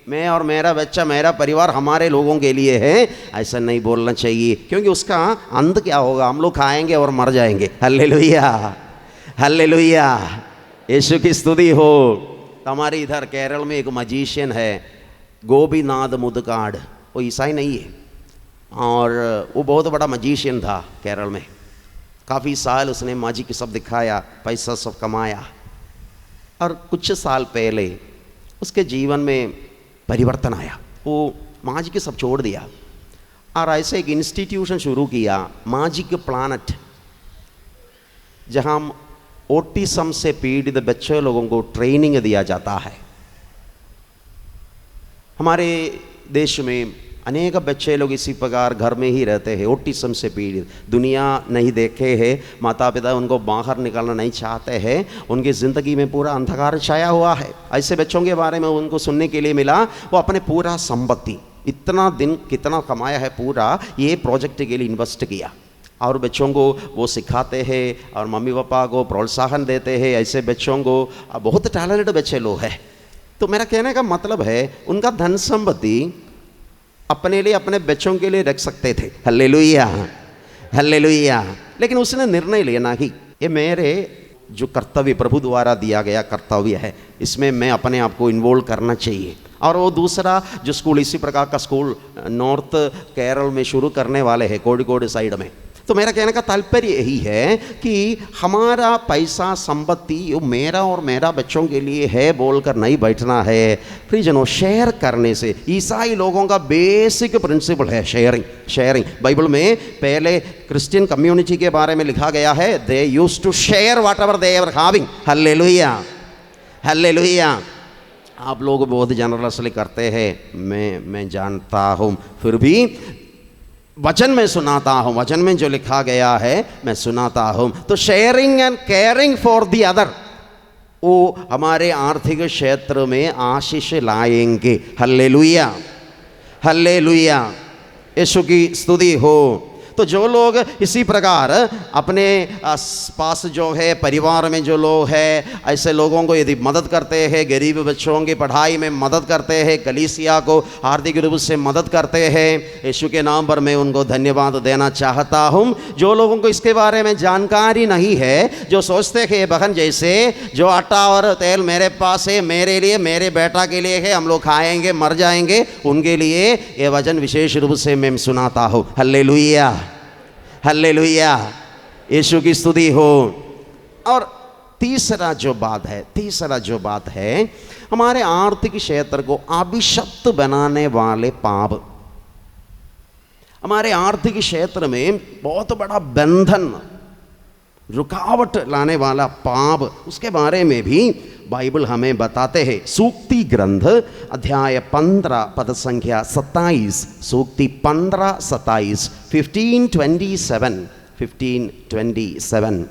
मैं और मेरा बच्चा, मेरा परिवार हमारे लोगों के लिए है, ऐसा नहीं बोलना चाहिए, क्योंकि उसका अंत क्या होगा, हम लोग खाएंगे और मर जाएंगे। हल्लेलुया, हल्लेलुया, यीशु की स्तुति हो। हमारे इधर केरल में एक मजिशियन है, गोपीनाथ मुदकाड। वो ईसाई नहीं है और वो बहुत बड़ा मजिशियन था केरल में। काफ़ी साल उसने मैजिक सब दिखाया, पैसा सब कमाया, और कुछ साल पहले उसके जीवन में परिवर्तन आया। वो मैजिक सब छोड़ दिया और ऐसे एक इंस्टीट्यूशन शुरू किया, मैजिक प्लानट, जहां ऑटिज्म से पीड़ित बच्चे लोगों को ट्रेनिंग दिया जाता है। हमारे देश में अनेक बच्चे लोग इसी प्रकार घर में ही रहते हैं, ऑटिज्म से पीड़ित, दुनिया नहीं देखे हैं, माता पिता उनको बाहर निकालना नहीं चाहते हैं, उनकी ज़िंदगी में पूरा अंधकार छाया हुआ है। ऐसे बच्चों के बारे में उनको सुनने के लिए मिला, वो अपने पूरा संपत्ति, इतना दिन कितना कमाया है, पूरा ये प्रोजेक्ट के लिए इन्वेस्ट किया और बच्चों को वो सिखाते हैं और मम्मी पापा को प्रोत्साहन देते हैं। ऐसे बच्चों को बहुत टैलेंटेड बच्चे लोग हैं। तो मेरा कहने का मतलब है, उनका धन संपत्ति अपने लिए, अपने बच्चों के लिए रख सकते थे। हल्लेलुया, हल्लेलुया, लेकिन उसने निर्णय लिया ना कि ये मेरे जो कर्तव्य, प्रभु द्वारा दिया गया कर्तव्य है, इसमें मैं अपने आप को इन्वॉल्व करना चाहिए। और वो दूसरा जो स्कूल, इसी प्रकार का स्कूल नॉर्थ केरल में शुरू करने वाले हैं, कोड़िकोड साइड में। तो मेरा कहने का तात्पर्य यही है कि हमारा पैसा संपत्ति ये मेरा और मेरा बच्चों के लिए है बोलकर नहीं बैठना है। प्रियजनों, शेयर करने से, ईसाई लोगों का बेसिक प्रिंसिपल है शेयरिंग। शेयरिंग बाइबल में पहले क्रिश्चियन कम्युनिटी के बारे में लिखा गया है, they used to share whatever they were having. Hallelujah, hallelujah. आप लोग बहुत जनरसली करते हैं, मैं जानता हूँ, फिर भी वचन में सुनाता हूँ, वचन में जो लिखा गया है मैं सुनाता हूँ। तो sharing and caring for the other, वो हमारे आर्थिक क्षेत्र में आशीष लाएंगे। हल्लेलुया, हल्लेलुया, यीशु की स्तुति हो। तो जो लोग इसी प्रकार अपने पास जो है परिवार में जो लोग हैं, ऐसे लोगों को यदि मदद करते हैं, गरीब बच्चों की पढ़ाई में मदद करते हैं, कलीसिया को आर्थिक रूप से मदद करते हैं, यीशु के नाम पर मैं उनको धन्यवाद देना चाहता हूँ। जो लोगों को इसके बारे में जानकारी नहीं है, जो सोचते हैं बहन जैसे जो आटा और तेल मेरे पास है, मेरे लिए, मेरे बेटा के लिए है, हम लोग खाएंगे मर जाएंगे, उनके लिए ये वचन विशेष रूप से मैं सुनाता हूँ। हल्लेलुया, हल्लेलुया, यीशु की स्तुति हो। और तीसरा जो बात है, हमारे आर्थिक क्षेत्र को अभिशप्त बनाने वाले पाप। हमारे आर्थिक क्षेत्र में बहुत बड़ा बंधन रुकावट लाने वाला पाप, उसके बारे में भी बाइबल हमें बताते हैं। सूक्ति ग्रंथ अध्याय 15 पद संख्या 27, सूक्ति 15-27, 15:27,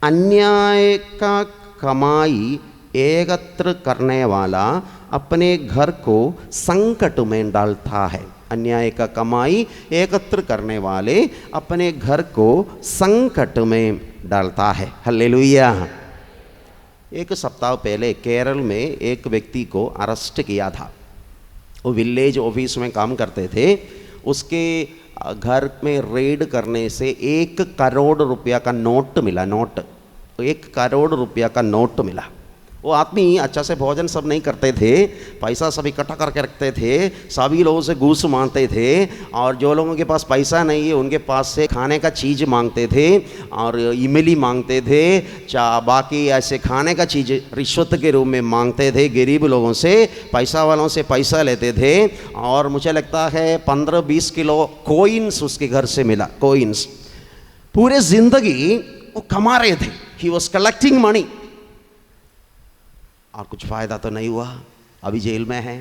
अन्याय का कमाई एकत्र करने वाला अपने घर को संकट में डालता है। अन्याय का कमाई एकत्र करने वाले अपने घर को संकट में डालता है। हालेलुया। एक सप्ताह पहले केरल में एक व्यक्ति को अरेस्ट किया था। वो विलेज ऑफिस में काम करते थे। उसके घर में रेड करने से 1 करोड़ रुपया का नोट मिला। 1 करोड़ रुपया का नोट मिला। वो आदमी अच्छा से भोजन सब नहीं करते थे, पैसा सब इकट्ठा करके रखते थे, सभी लोगों से घूस मांगते थे, और जो लोगों के पास पैसा नहीं है उनके पास से खाने का चीज़ मांगते थे और इमली मांगते थे, बाकी ऐसे खाने का चीज़ रिश्वत के रूप में मांगते थे। गरीब लोगों से, पैसा वालों से पैसा लेते थे। और मुझे लगता है 15-20 किलो कोइंस उसके घर से मिला। कोइंस पूरे ज़िंदगी वो कमा रहे थे। ही वॉज कलेक्टिंग मनी, और कुछ फ़ायदा तो नहीं हुआ। अभी जेल में है,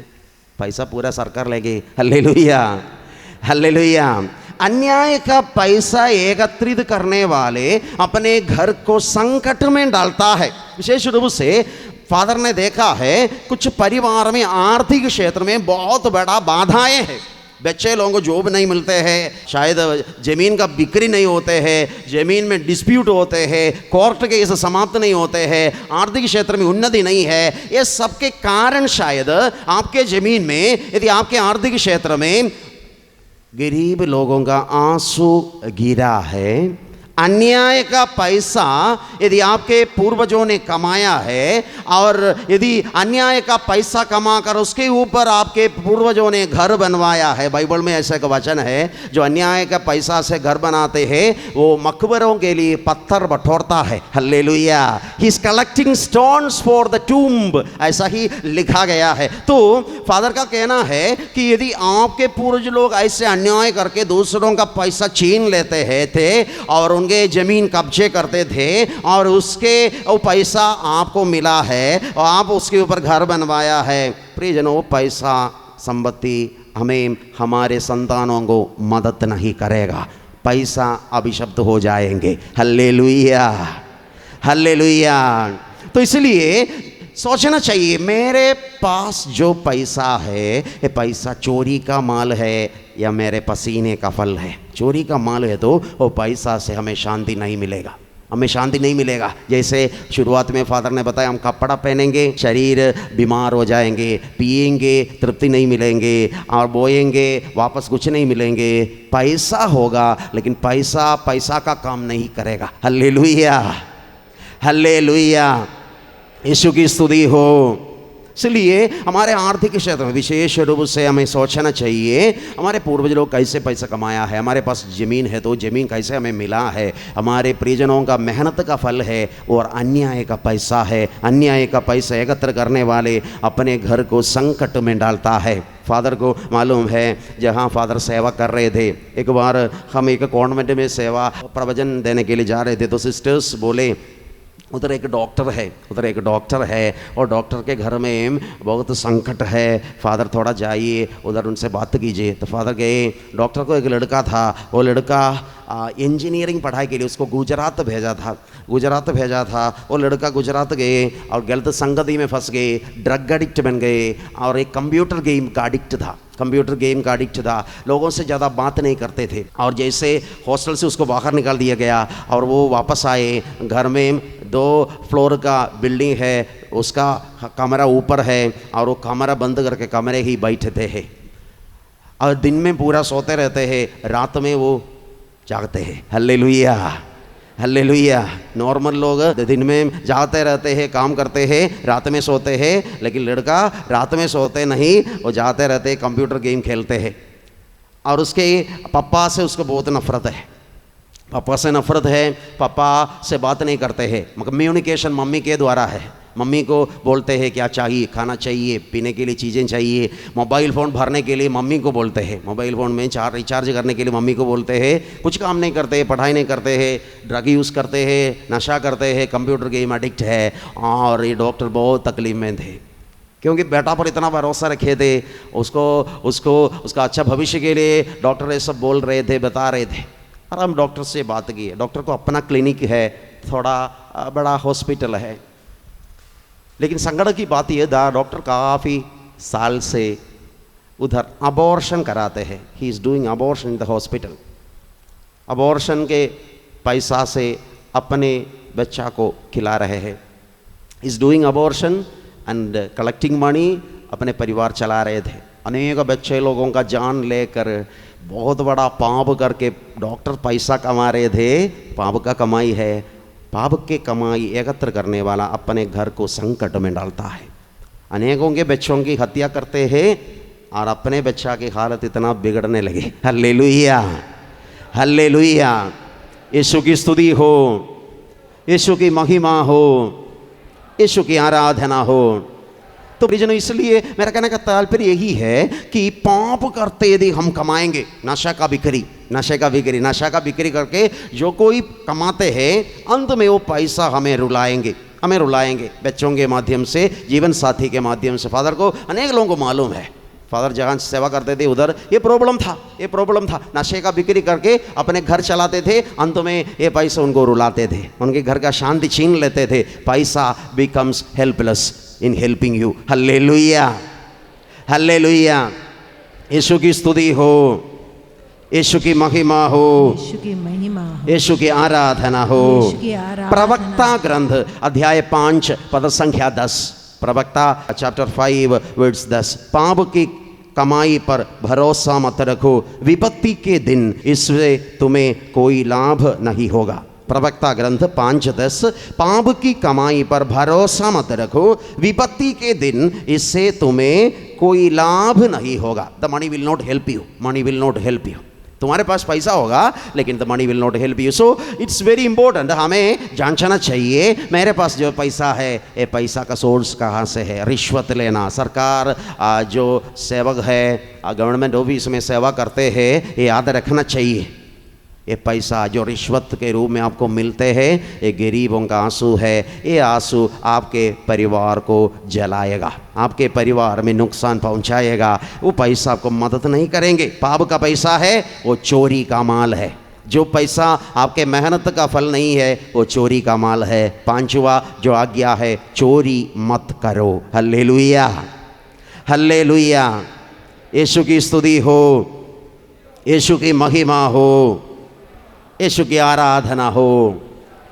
पैसा पूरा सरकार ले गई। Hallelujah, hallelujah. अन्याय का पैसा एकत्रित करने वाले अपने घर को संकट में डालता है। विशेष रूप से फादर ने देखा है कुछ परिवार में आर्थिक क्षेत्र में बहुत बड़ा बाधाएं हैं। बच्चे लोगों को जॉब नहीं मिलते हैं, शायद ज़मीन का बिक्री नहीं होते हैं, ज़मीन में डिस्प्यूट होते हैं, कोर्ट केस समाप्त नहीं होते हैं, आर्थिक क्षेत्र में उन्नति नहीं है। ये सब के कारण शायद आपके ज़मीन में, यदि आपके आर्थिक क्षेत्र में गरीब लोगों का आंसू गिरा है, अन्याय का पैसा यदि आपके पूर्वजों ने कमाया है, और यदि अन्याय का पैसा कमाकर उसके ऊपर आपके पूर्वजों ने घर बनवाया है। बाइबल में ऐसा का वचन है, जो अन्याय का पैसा से घर बनाते हैं वो मकबरों के लिए पत्थर बटोरता है। Hallelujah. He is collecting stones for the tomb, ऐसा ही लिखा गया है। तो फादर का कहना है कि यदि आपके पूर्वज लोग ऐसे अन्याय करके दूसरों का पैसा छीन लेते हैं थे और उनके जमीन कब्जे करते थे, और उसके वो पैसा आपको मिला है और आप उसके ऊपर घर बनवाया है, प्रियजनों, वो पैसा संपत्ति हमें, हमारे संतानों को मदद नहीं करेगा। पैसा अभिशप्त हो जाएंगे। Hallelujah, hallelujah. तो इसलिए सोचना चाहिए, मेरे पास जो पैसा है ये पैसा चोरी का माल है या मेरे पसीने का फल है। चोरी का माल है तो वो पैसा से हमें शांति नहीं मिलेगा, हमें शांति नहीं मिलेगा। जैसे शुरुआत में फादर ने बताया, हम कपड़ा पहनेंगे, शरीर बीमार हो जाएंगे, पिएंगे तृप्ति नहीं मिलेंगे, और बोएंगे वापस कुछ नहीं मिलेंगे। पैसा होगा लेकिन पैसा का काम नहीं करेगा। हालेलुया, हालेलुया, यीशु की स्तुति हो। इसलिए हमारे आर्थिक क्षेत्र में विशेष रूप से हमें सोचना चाहिए, हमारे पूर्वज लोग कैसे पैसा कमाया है, हमारे पास ज़मीन है तो ज़मीन कैसे हमें मिला है, हमारे परिजनों का मेहनत का फल है, और अन्याय का पैसा है। अन्याय का पैसा एकत्र करने वाले अपने घर को संकट में डालता है। फादर को मालूम है, जहाँ फादर सेवा कर रहे थे, एक बार हम एक कॉन्वेंट में सेवा प्रवचन देने के लिए जा रहे थे, तो सिस्टर्स बोले उधर एक डॉक्टर है और डॉक्टर के घर में बहुत संकट है, फादर थोड़ा जाइए उधर उनसे बात कीजिए। तो फादर गए। डॉक्टर को एक लड़का था, वो लड़का इंजीनियरिंग पढ़ाई के लिए उसको गुजरात भेजा था। वो लड़का गुजरात गए और गलत संगति में फंस गए, ड्रग एडिक्ट बन गए, और एक कंप्यूटर गेम का एडिक्ट था। लोगों से ज़्यादा बात नहीं करते थे, और जैसे हॉस्टल से उसको बाहर निकाल दिया गया और वो वापस आए। घर में 2 फ्लोर का बिल्डिंग है, उसका कमरा ऊपर है, और वो कमरा बंद करके कमरे ही बैठते हैं, और दिन में पूरा सोते रहते हैं, रात में वो जागते हैं। Hallelujah, hallelujah. नॉर्मल लोग दिन में जागते रहते हैं, काम करते हैं, रात में सोते हैं, लेकिन लड़का रात में सोते नहीं, वो जाते रहते हैं, कंप्यूटर गेम खेलते हैं। और उसके पापा से उसको बहुत नफरत है, पापा से बात नहीं करते हैं, कम्युनिकेशन मम्मी के द्वारा है। मम्मी को बोलते हैं क्या चाहिए, खाना चाहिए, पीने के लिए चीज़ें चाहिए। मोबाइल फ़ोन भरने के लिए मम्मी को बोलते हैं, मोबाइल फ़ोन में रिचार्ज करने के लिए मम्मी को बोलते हैं। कुछ काम नहीं करते, पढ़ाई नहीं करते हैं, ड्रग यूज़ करते हैं, नशा करते हैं, कंप्यूटर गेम एडिक्ट है। और ये डॉक्टर बहुत तकलीफ में थे क्योंकि बेटा पर इतना भरोसा रखे थे, उसका अच्छा भविष्य के लिए डॉक्टर ये सब बोल रहे थे, बता रहे थे। और हम डॉक्टर से बात की, डॉक्टर को अपना क्लिनिक है, थोड़ा बड़ा हॉस्पिटल है, लेकिन संगड़ की बात यह था डॉक्टर काफ़ी साल से उधर अबॉर्शन कराते हैं। He is doing abortion in the hospital. Abortion के पैसा से अपने बच्चा को खिला रहे हैं। Is doing abortion and collecting money, अपने परिवार चला रहे थे। अनेक बच्चे लोगों का जान लेकर बहुत बड़ा पाप करके डॉक्टर पैसा कमा रहे थे। पाप का कमाई है, पाप के कमाई एकत्र करने वाला अपने घर को संकट में डालता है। अनेकों के बच्चों की हत्या करते हैं और अपने बच्चा की हालत इतना बिगड़ने लगे। हल्लेलुया, हल्लेलुया, यीशु की स्तुति हो, यीशु की महिमा हो, यीशु की आराधना हो। तो परिजनों, इसलिए मेरा कहने का तात्पर्य यही है कि पाप करते यदि हम कमाएंगे, नशा का बिक्री करके जो कोई कमाते हैं, अंत में वो पैसा हमें रुलाएंगे बच्चों के माध्यम से, जीवन साथी के माध्यम से। फादर को अनेक लोगों को मालूम है, फादर जहाँ सेवा करते थे उधर ये प्रॉब्लम था। नशे का बिक्री करके अपने घर चलाते थे, अंत में ये पैसा उनको रुलाते थे, उनके घर का शांति छीन लेते थे। पैसा becomes helpless in helping you. हल्लेलुया, हल्लेलुया, यीशु की स्तुति हो, यीशु की महिमा हो, यीशु की आराधना हो। प्रवक्ता ग्रंथ अध्याय 5 पद संख्या 10, प्रवक्ता चैप्टर 5 वर्स 10। पाप की कमाई पर भरोसा मत रखो, विपत्ति के दिन इससे तुम्हें कोई लाभ नहीं होगा। प्रवक्ता ग्रंथ 5:10, पाप की कमाई पर भरोसा मत रखो, विपत्ति के दिन इससे तुम्हें कोई लाभ नहीं होगा। The money will not help you, money will not help you. तुम्हारे पास पैसा होगा लेकिन the money will not help you. So it's very important, हमें जानना चाहिए मेरे पास जो पैसा है, ये पैसा का सोर्स कहाँ से है। रिश्वत लेना, सरकार जो सेवक है, गवर्नमेंट ऑफिस में सेवा करते हैं, ये याद रखना चाहिए। ये पैसा जो रिश्वत के रूप में आपको मिलते हैं, ये गरीबों का आंसू है। ये आंसू आपके परिवार को जलाएगा, आपके परिवार में नुकसान पहुंचाएगा। वो पैसा आपको मदद नहीं करेंगे। पाप का पैसा है, वो चोरी का माल है। जो पैसा आपके मेहनत का फल नहीं है, वो चोरी का माल है। 5वां जो आज्ञा है, चोरी मत करो। हल्लेलुया, हल्लेलुया, यीशु की स्तुति हो, यीशु की महिमा हो, यीशु की आराधना हो।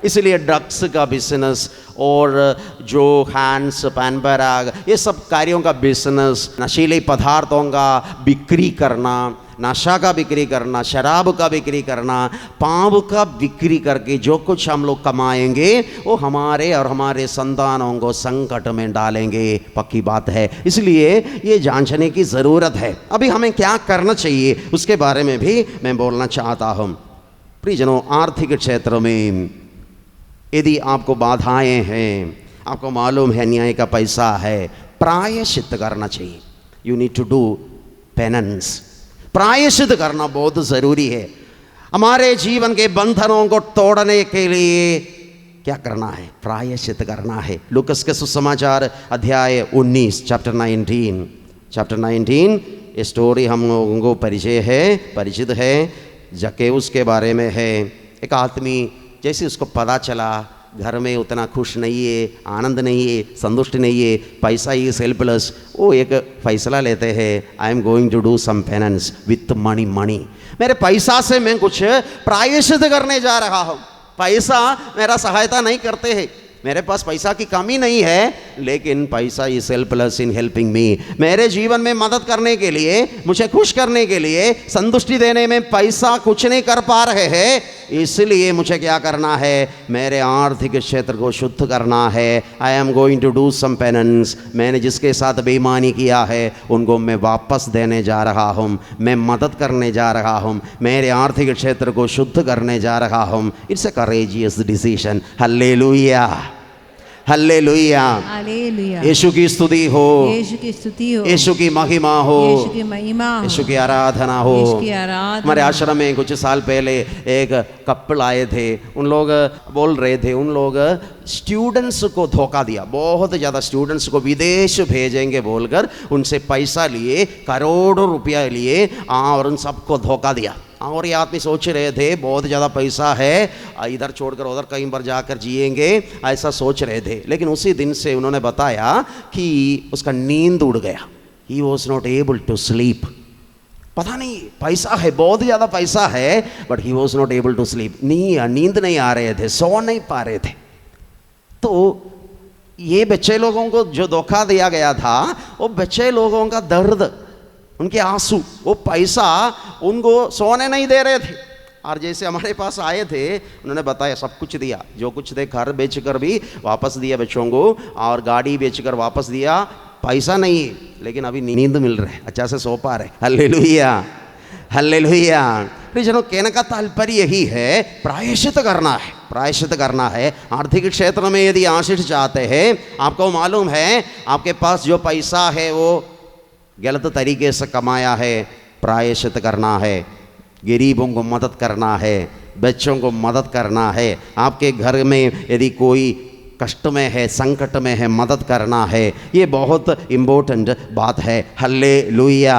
इसलिए ड्रग्स का बिजनेस और जो हैंड्स पैनबैग, ये सब कार्यों का बिजनेस, नशीले पदार्थों का बिक्री करना, नशा का बिक्री करना, शराब का बिक्री करना, पाप का बिक्री करके जो कुछ हम लोग कमाएंगे वो हमारे और हमारे संतानों को संकट में डालेंगे। पक्की बात है। इसलिए ये जानने की ज़रूरत है। अभी हमें क्या करना चाहिए उसके बारे में भी मैं बोलना चाहता हूँ। प्रियजनों, आर्थिक क्षेत्र में यदि आपको बाधाएं हैं, आपको मालूम है न्याय का पैसा है, प्रायश्चित करना चाहिए। You need to do penance. प्रायश्चित करना बहुत ज़रूरी है। हमारे जीवन के बंधनों को तोड़ने के लिए क्या करना है? प्रायश्चित करना है। लूकस के सुसमाचार अध्याय 19 चैप्टर 19 ये स्टोरी हम लोगों को परिचित है। जक्केउस के बारे में है। एक आदमी जैसे उसको पता चला घर में उतना खुश नहीं है, आनंद नहीं है, संतुष्ट नहीं है, पैसा इज हेल्पलेस, वो एक फैसला लेते हैं, I am going to do some penance with money. मेरे पैसा से मैं कुछ प्रायश्चित करने जा रहा हूँ। पैसा मेरा सहायता नहीं करते हैं, मेरे पास पैसा की कमी नहीं है, लेकिन पैसा is helpless in helping me. मेरे जीवन में मदद करने के लिए, मुझे खुश करने के लिए, संतुष्टि देने में पैसा कुछ नहीं कर पा रहे हैं। इसलिए मुझे क्या करना है? मेरे आर्थिक क्षेत्र को शुद्ध करना है। I am going to do some penance. मैंने जिसके साथ बेईमानी किया है उनको मैं वापस देने जा रहा हूँ, मैं मदद करने जा रहा हूँ, मेरे आर्थिक क्षेत्र को शुद्ध करने जा रहा हूँ। It's a courageous decision. हल्लेलुया, हालेलुया। हालेलुया। यीशु की स्तुति हो, यीशु की स्तुति हो, यीशु की महिमा हो, यीशु की महिमा हो, यीशु की आराधना हो। यीशु की आराधना। हमारे आश्रम में कुछ साल पहले एक कपल आए थे, उन लोग बोल रहे थे, उन लोग स्टूडेंट्स को धोखा दिया, बहुत ज़्यादा स्टूडेंट्स को विदेश भेजेंगे बोलकर उनसे पैसा लिए, करोड़ों रुपया लिए और उन सबको धोखा दिया। और ये आदमी सोच रहे थे बहुत ज़्यादा पैसा है, इधर छोड़कर उधर कहीं पर जाकर जिएंगे, ऐसा सोच रहे थे। लेकिन उसी दिन से उन्होंने बताया कि उसका नींद उड़ गया। He was not able to sleep. पता नहीं, पैसा है, बहुत ज़्यादा पैसा है, but he was not able to sleep. नींद नहीं आ रहे थे, सो नहीं पा रहे थे। तो ये बच्चे लोगों को जो धोखा दिया गया था, वो बच्चे लोगों का दर्द, उनके आंसू, वो पैसा उनको सोने नहीं दे रहे थे। और जैसे हमारे पास आए थे, उन्होंने बताया सब कुछ दिया, जो कुछ थे घर बेचकर भी वापस दिया बच्चों को, और गाड़ी बेचकर वापस दिया। पैसा नहीं है, लेकिन अभी नींद मिल रहे, अच्छा से सो पा रहे। Hallelujah, hallelujah. प्रियजनों, कहने का तात्पर्य यही है, प्रायश्चित करना है, प्रायश्चित करना है। आर्थिक क्षेत्र में यदि आशीष चाहते हैं, आपको मालूम है आपके पास जो पैसा है वो गलत तरीके से कमाया है, प्रायश्चित करना है, गरीबों को मदद करना है, बच्चों को मदद करना है। आपके घर में यदि कोई कष्ट में है, संकट में है, मदद करना है। ये बहुत इम्पोर्टेंट बात है। हालेलुया,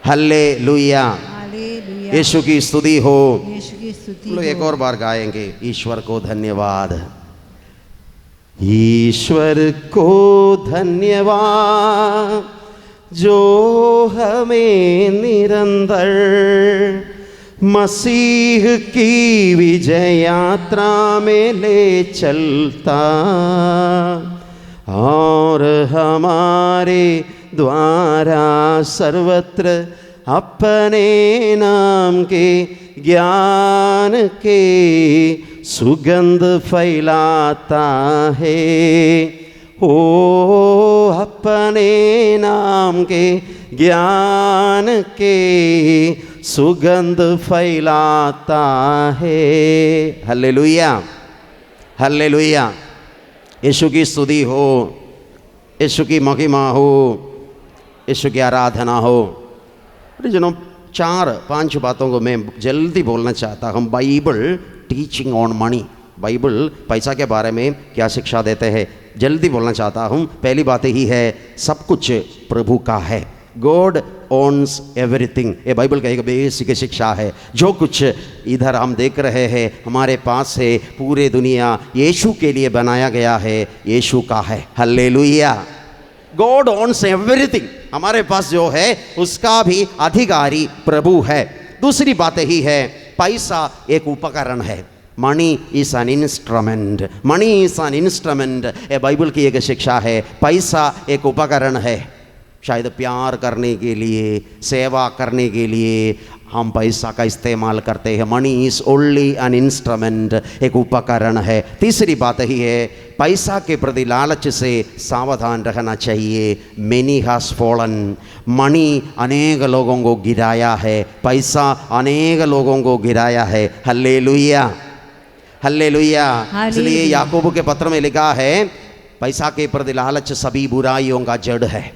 हालेलुया, हालेलुया। यीशु की स्तुति हो, यीशु की स्तुति लोग एक हो। और बार गाएंगे, ईश्वर को धन्यवाद, ईश्वर को धन्यवाद जो हमें निरंतर मसीह की विजय यात्रा में ले चलता, और हमारे द्वारा सर्वत्र अपने नाम के ज्ञान के सुगंध फैलाता है। ओ अपने नाम के ज्ञान के सुगंध फैलाता है। हालेलुया, हालेलुया। यीशु की स्तुति हो, यीशु की महिमा हो, यीशु की आराधना हो। जनों, 4-5 बातों को मैं जल्दी बोलना चाहता हूँ। Bible teaching on money, Bible पैसा के बारे में क्या शिक्षा देते हैं, जल्दी बोलना चाहता हूँ। पहली बात ही है, सब कुछ प्रभु का है। गॉड ओन्स एवरीथिंग, ये बाइबल का एक बेसिक शिक्षा है। जो कुछ इधर हम देख रहे हैं हमारे पास है, पूरे दुनिया यीशु के लिए बनाया गया है, यीशु का है। हालेलुया। गॉड ओन्स एवरीथिंग, हमारे पास जो है उसका भी अधिकारी प्रभु है। दूसरी बात ही है, पैसा एक उपकरण है। Money is an instrument, money is an instrument, ये बाइबल की एक शिक्षा है। पैसा एक उपकरण है, शायद प्यार करने के लिए, सेवा करने के लिए हम पैसा का इस्तेमाल करते हैं। Money is only an instrument, एक उपकरण है। तीसरी बात ही है, पैसा के प्रति लालच से सावधान रहना चाहिए। मेनी हैज फॉलन, मनी अनेक लोगों को गिराया है, पैसा अनेक लोगों को गिराया है। Hallelujah, hallelujah. इसलिए याकूब के पत्र में लिखा है, पैसा के प्रति लालच सभी बुराइयों का जड़ है।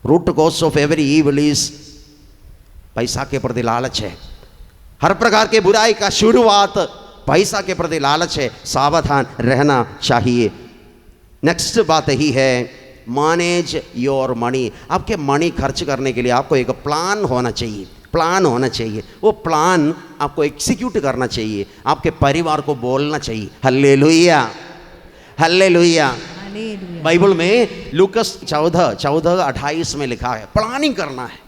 Root cause of every evil is, पैसा के प्रति लालच है। हर प्रकार के बुराई का शुरुआत पैसा के प्रति लालच है, सावधान रहना चाहिए। नेक्स्ट बात ही है, मैनेज योर मनी। आपके मनी खर्च करने के लिए आपको एक प्लान होना चाहिए, प्लान होना चाहिए। वो प्लान आपको एग्जीक्यूट करना चाहिए, आपके परिवार को बोलना चाहिए। Hallelujah, hallelujah. बाइबल में लूकस 14:28 में लिखा है, प्लानिंग करना है,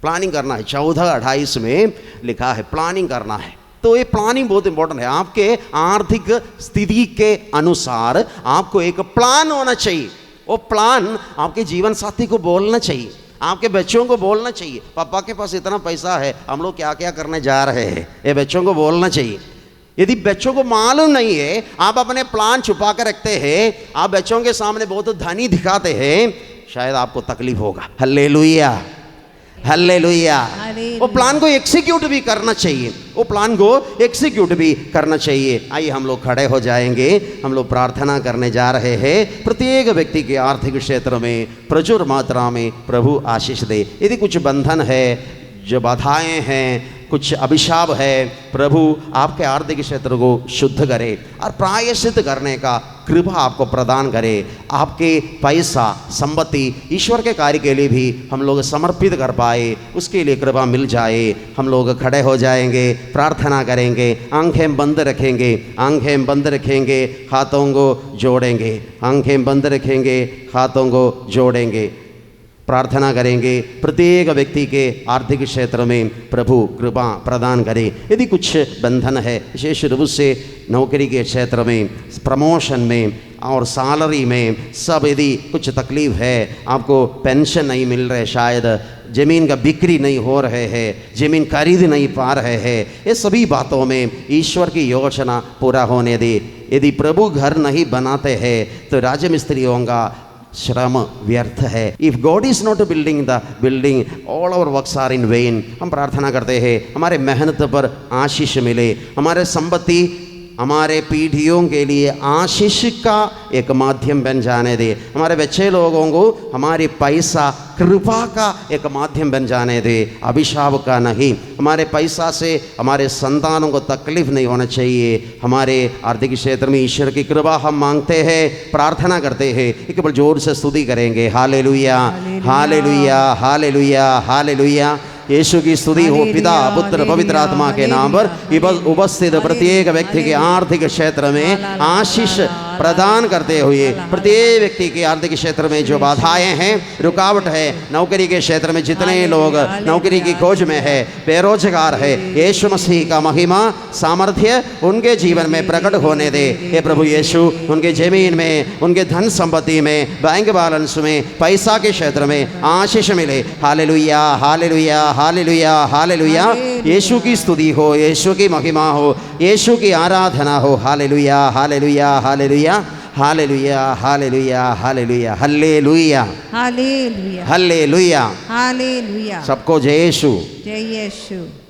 प्लानिंग करना है। 14:28 में लिखा है प्लानिंग करना है। तो ये प्लानिंग बहुत इंपॉर्टेंट है। आपके आर्थिक स्थिति के अनुसार आपको एक प्लान होना चाहिए। वो प्लान आपके जीवन साथी को बोलना चाहिए, आपके बच्चों को बोलना चाहिए। पापा के पास इतना पैसा है, हम लोग क्या क्या करने जा रहे हैं, ये बच्चों को बोलना चाहिए। यदि बच्चों को मालूम नहीं है, आप अपने प्लान छुपा कर रखते हैं, आप बच्चों के सामने बहुत धनी दिखाते हैं, शायद आपको तकलीफ होगा। हालेलुया, हालेलुया। हालेलुया। वो प्लान को एग्जीक्यूट भी करना चाहिए, वो प्लान को एग्जीक्यूट भी करना चाहिए। आइए हम लोग खड़े हो जाएंगे, हम लोग प्रार्थना करने जा रहे हैं। प्रत्येक व्यक्ति के आर्थिक क्षेत्र में प्रचुर मात्रा में प्रभु आशीष दे। यदि कुछ बंधन है, जो बाधाएं हैं, कुछ अभिशाप है, प्रभु आपके आर्थिक क्षेत्र को शुद्ध करे और प्रायश्चित करने का कृपा आपको प्रदान करे। आपके पैसा संपत्ति ईश्वर के कार्य के लिए भी हम लोग समर्पित कर पाए, उसके लिए कृपा मिल जाए। हम लोग खड़े हो जाएंगे, प्रार्थना करेंगे, आंखें बंद रखेंगे, आंखें बंद रखेंगे, हाथों को जोड़ेंगे, आंखें बंद रखेंगे, हाथों को जोड़ेंगे, प्रार्थना करेंगे। प्रत्येक व्यक्ति के आर्थिक क्षेत्र में प्रभु कृपा प्रदान करे। यदि कुछ बंधन है, विशेष रूप से नौकरी के क्षेत्र में, प्रमोशन में और सैलरी में, सब यदि कुछ तकलीफ है, आपको पेंशन नहीं मिल रहे, शायद ज़मीन का बिक्री नहीं हो रहे हैं, ज़मीन खरीद नहीं पा रहे हैं, ये सभी बातों में ईश्वर की योजना पूरा होने दे। यदि प्रभु घर नहीं बनाते हैं तो राजमिस्त्रियों का श्रम व्यर्थ है। If God is not building the building, all our works are in vain. हम प्रार्थना करते हैं हमारे मेहनत पर आशीष मिले, हमारे संपत्ति हमारे पीढ़ियों के लिए आशीष का एक माध्यम बन जाने दे। हमारे बच्चे लोगों को हमारी पैसा कृपा का एक माध्यम बन जाने दे, अभिशाप का नहीं। हमारे पैसा से हमारे संतानों को तकलीफ नहीं होना चाहिए। हमारे आर्थिक क्षेत्र में ईश्वर की कृपा हम मांगते हैं, प्रार्थना करते हैं। एक बार जोर से स्तुति करेंगे, हालेलुया हालेलुया हालेलुया हालेलुया। यीशु की स्तुति हो पिता पुत्र पवित्र आत्मा के नाम पर उपस्थित प्रत्येक व्यक्ति के आर्थिक क्षेत्र में आशीष प्रदान करते हुए, प्रत्येक व्यक्ति के आर्थिक क्षेत्र में जो बाधाएं हैं, रुकावट है, नौकरी के क्षेत्र में जितने लोग नौकरी की खोज में है, बेरोजगार है, यीशु मसीह का महिमा सामर्थ्य उनके जीवन में प्रकट होने दे। हे प्रभु यीशु, उनके जमीन में, उनके धन संपत्ति में, बैंक बैलेंस में, पैसा के क्षेत्र में आशीष मिले। हालेलुया हालेलुया हालेलुया हालेलुया। यीशु की स्तुति हो, यीशु की महिमा हो, यीशु की आराधना हो। हालेलुया हालेलुया हालेलुया हालेलुया हालेलुया हालेलुया हालेलुया हालेलुया हालेलुया। हालेलुया। सबको जय यीशु। जय यीशु।